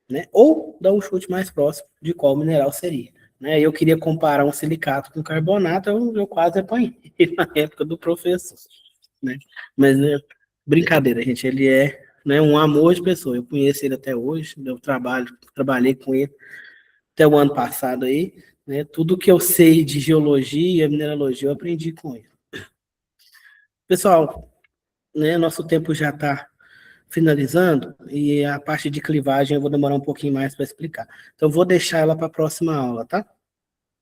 Speaker 2: né? Ou dar um chute mais próximo de qual mineral seria. Né? Eu queria comparar um silicato com carbonato, eu quase apanhei na época do professor. Né? Mas brincadeira, gente, ele é, né, um amor de pessoa. Eu conheço ele até hoje, trabalhei com ele até o ano passado aí, né? Tudo que eu sei de geologia, mineralogia, eu aprendi com ele. Pessoal, né, nosso tempo já está finalizando e a parte de clivagem eu vou demorar um pouquinho mais para explicar. Então, eu vou deixar ela para a próxima aula, tá?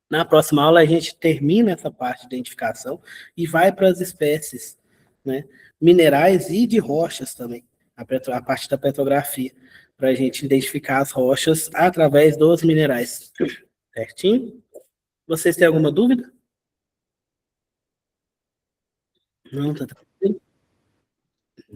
Speaker 2: Na próxima aula, a gente termina essa parte de identificação e vai para as espécies, né, minerais e de rochas também, a parte da petrografia, para a gente identificar as rochas através dos minerais. Certinho? Vocês têm alguma dúvida? Não, tá tranquilo.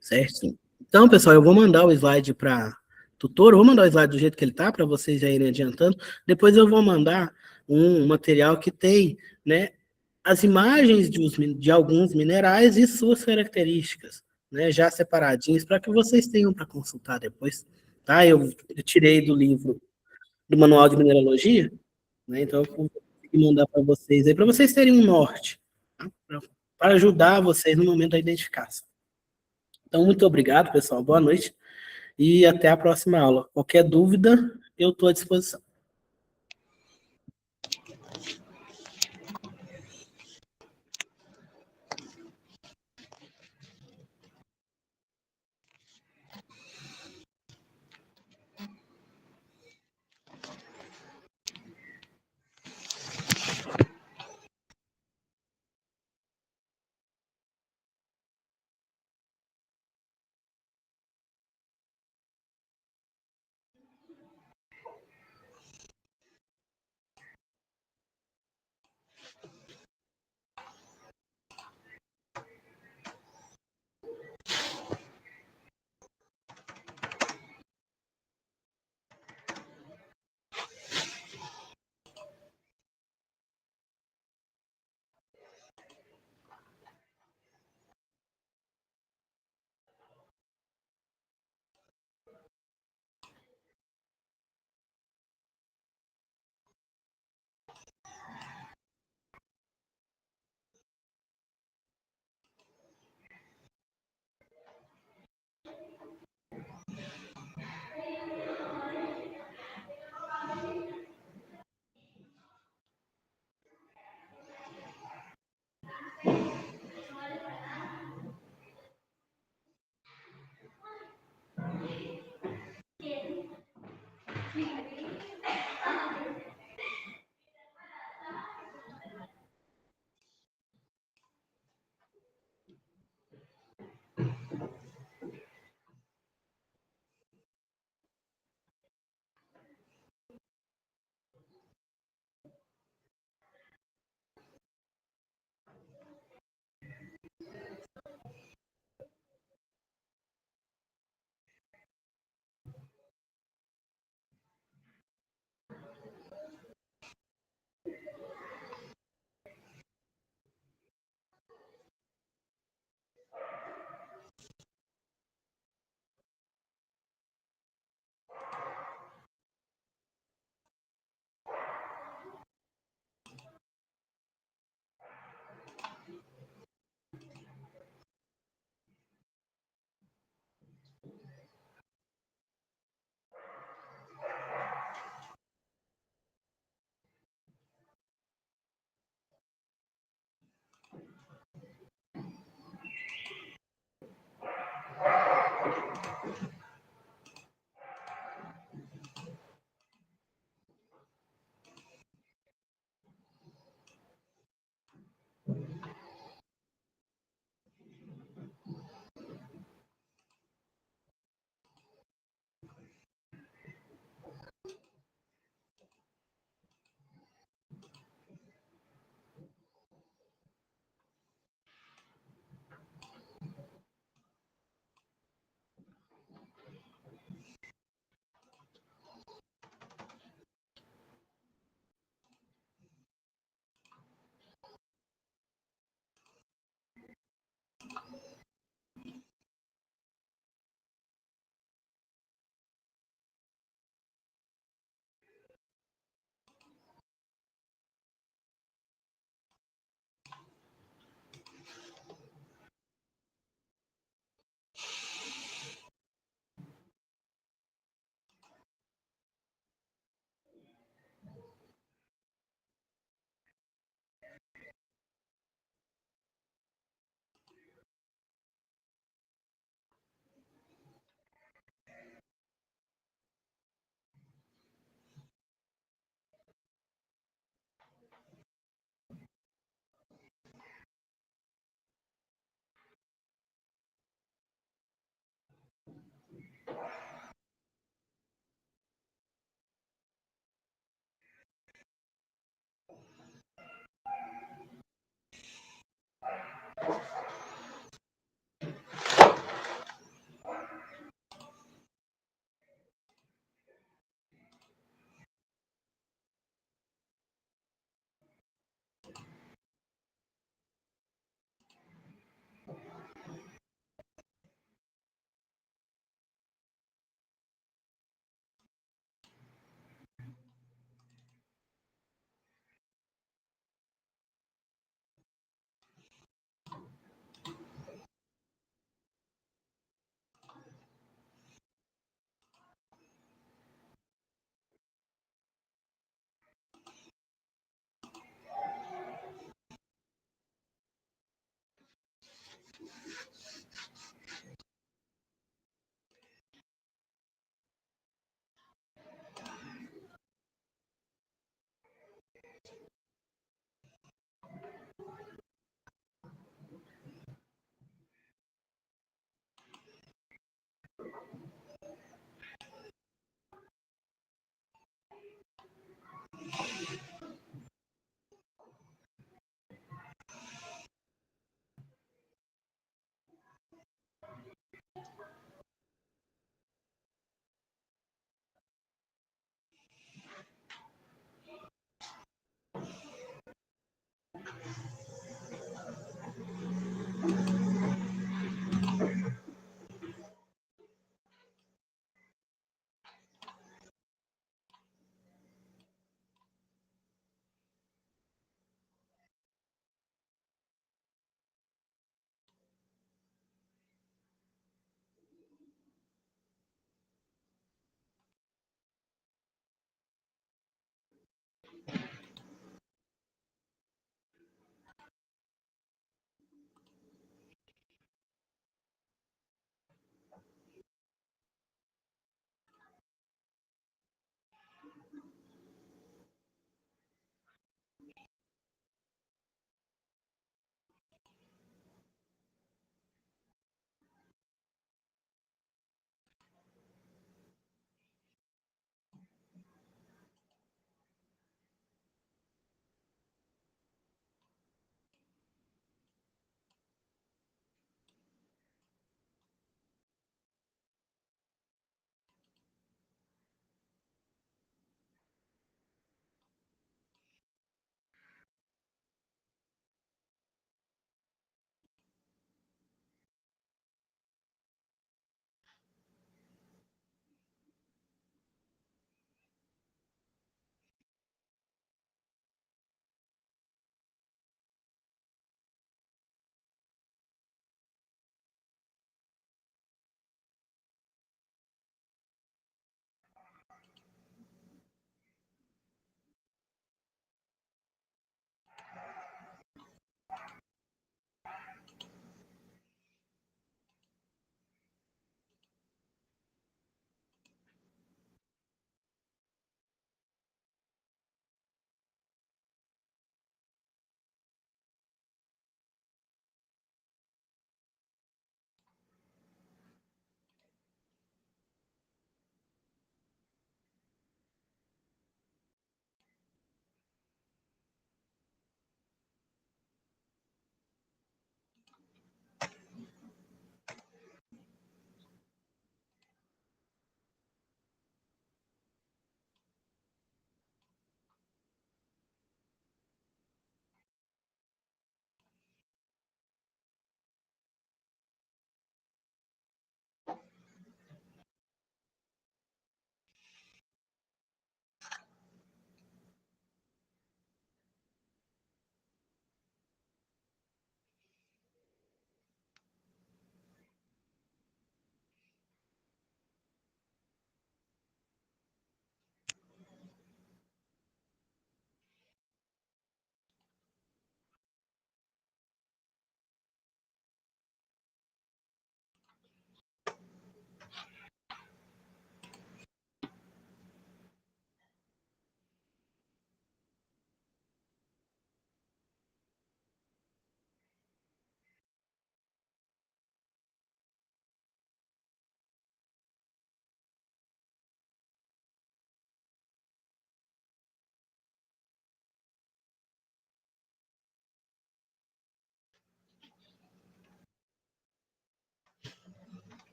Speaker 2: Certo. Então, pessoal, eu vou mandar o slide para tutor, eu vou mandar o slide do jeito que ele tá, para vocês já irem adiantando. Depois eu vou mandar um material que tem, né, as imagens de alguns minerais e suas características, né, já separadinhos, para que vocês tenham para consultar depois. Tá? Eu tirei do livro do Manual de Mineralogia, né, então eu vou mandar para vocês aí, para vocês terem um norte, tá? Para ajudar vocês no momento da identificação. Então, muito obrigado, pessoal. Boa noite e até a próxima aula. Qualquer dúvida, eu estou à disposição.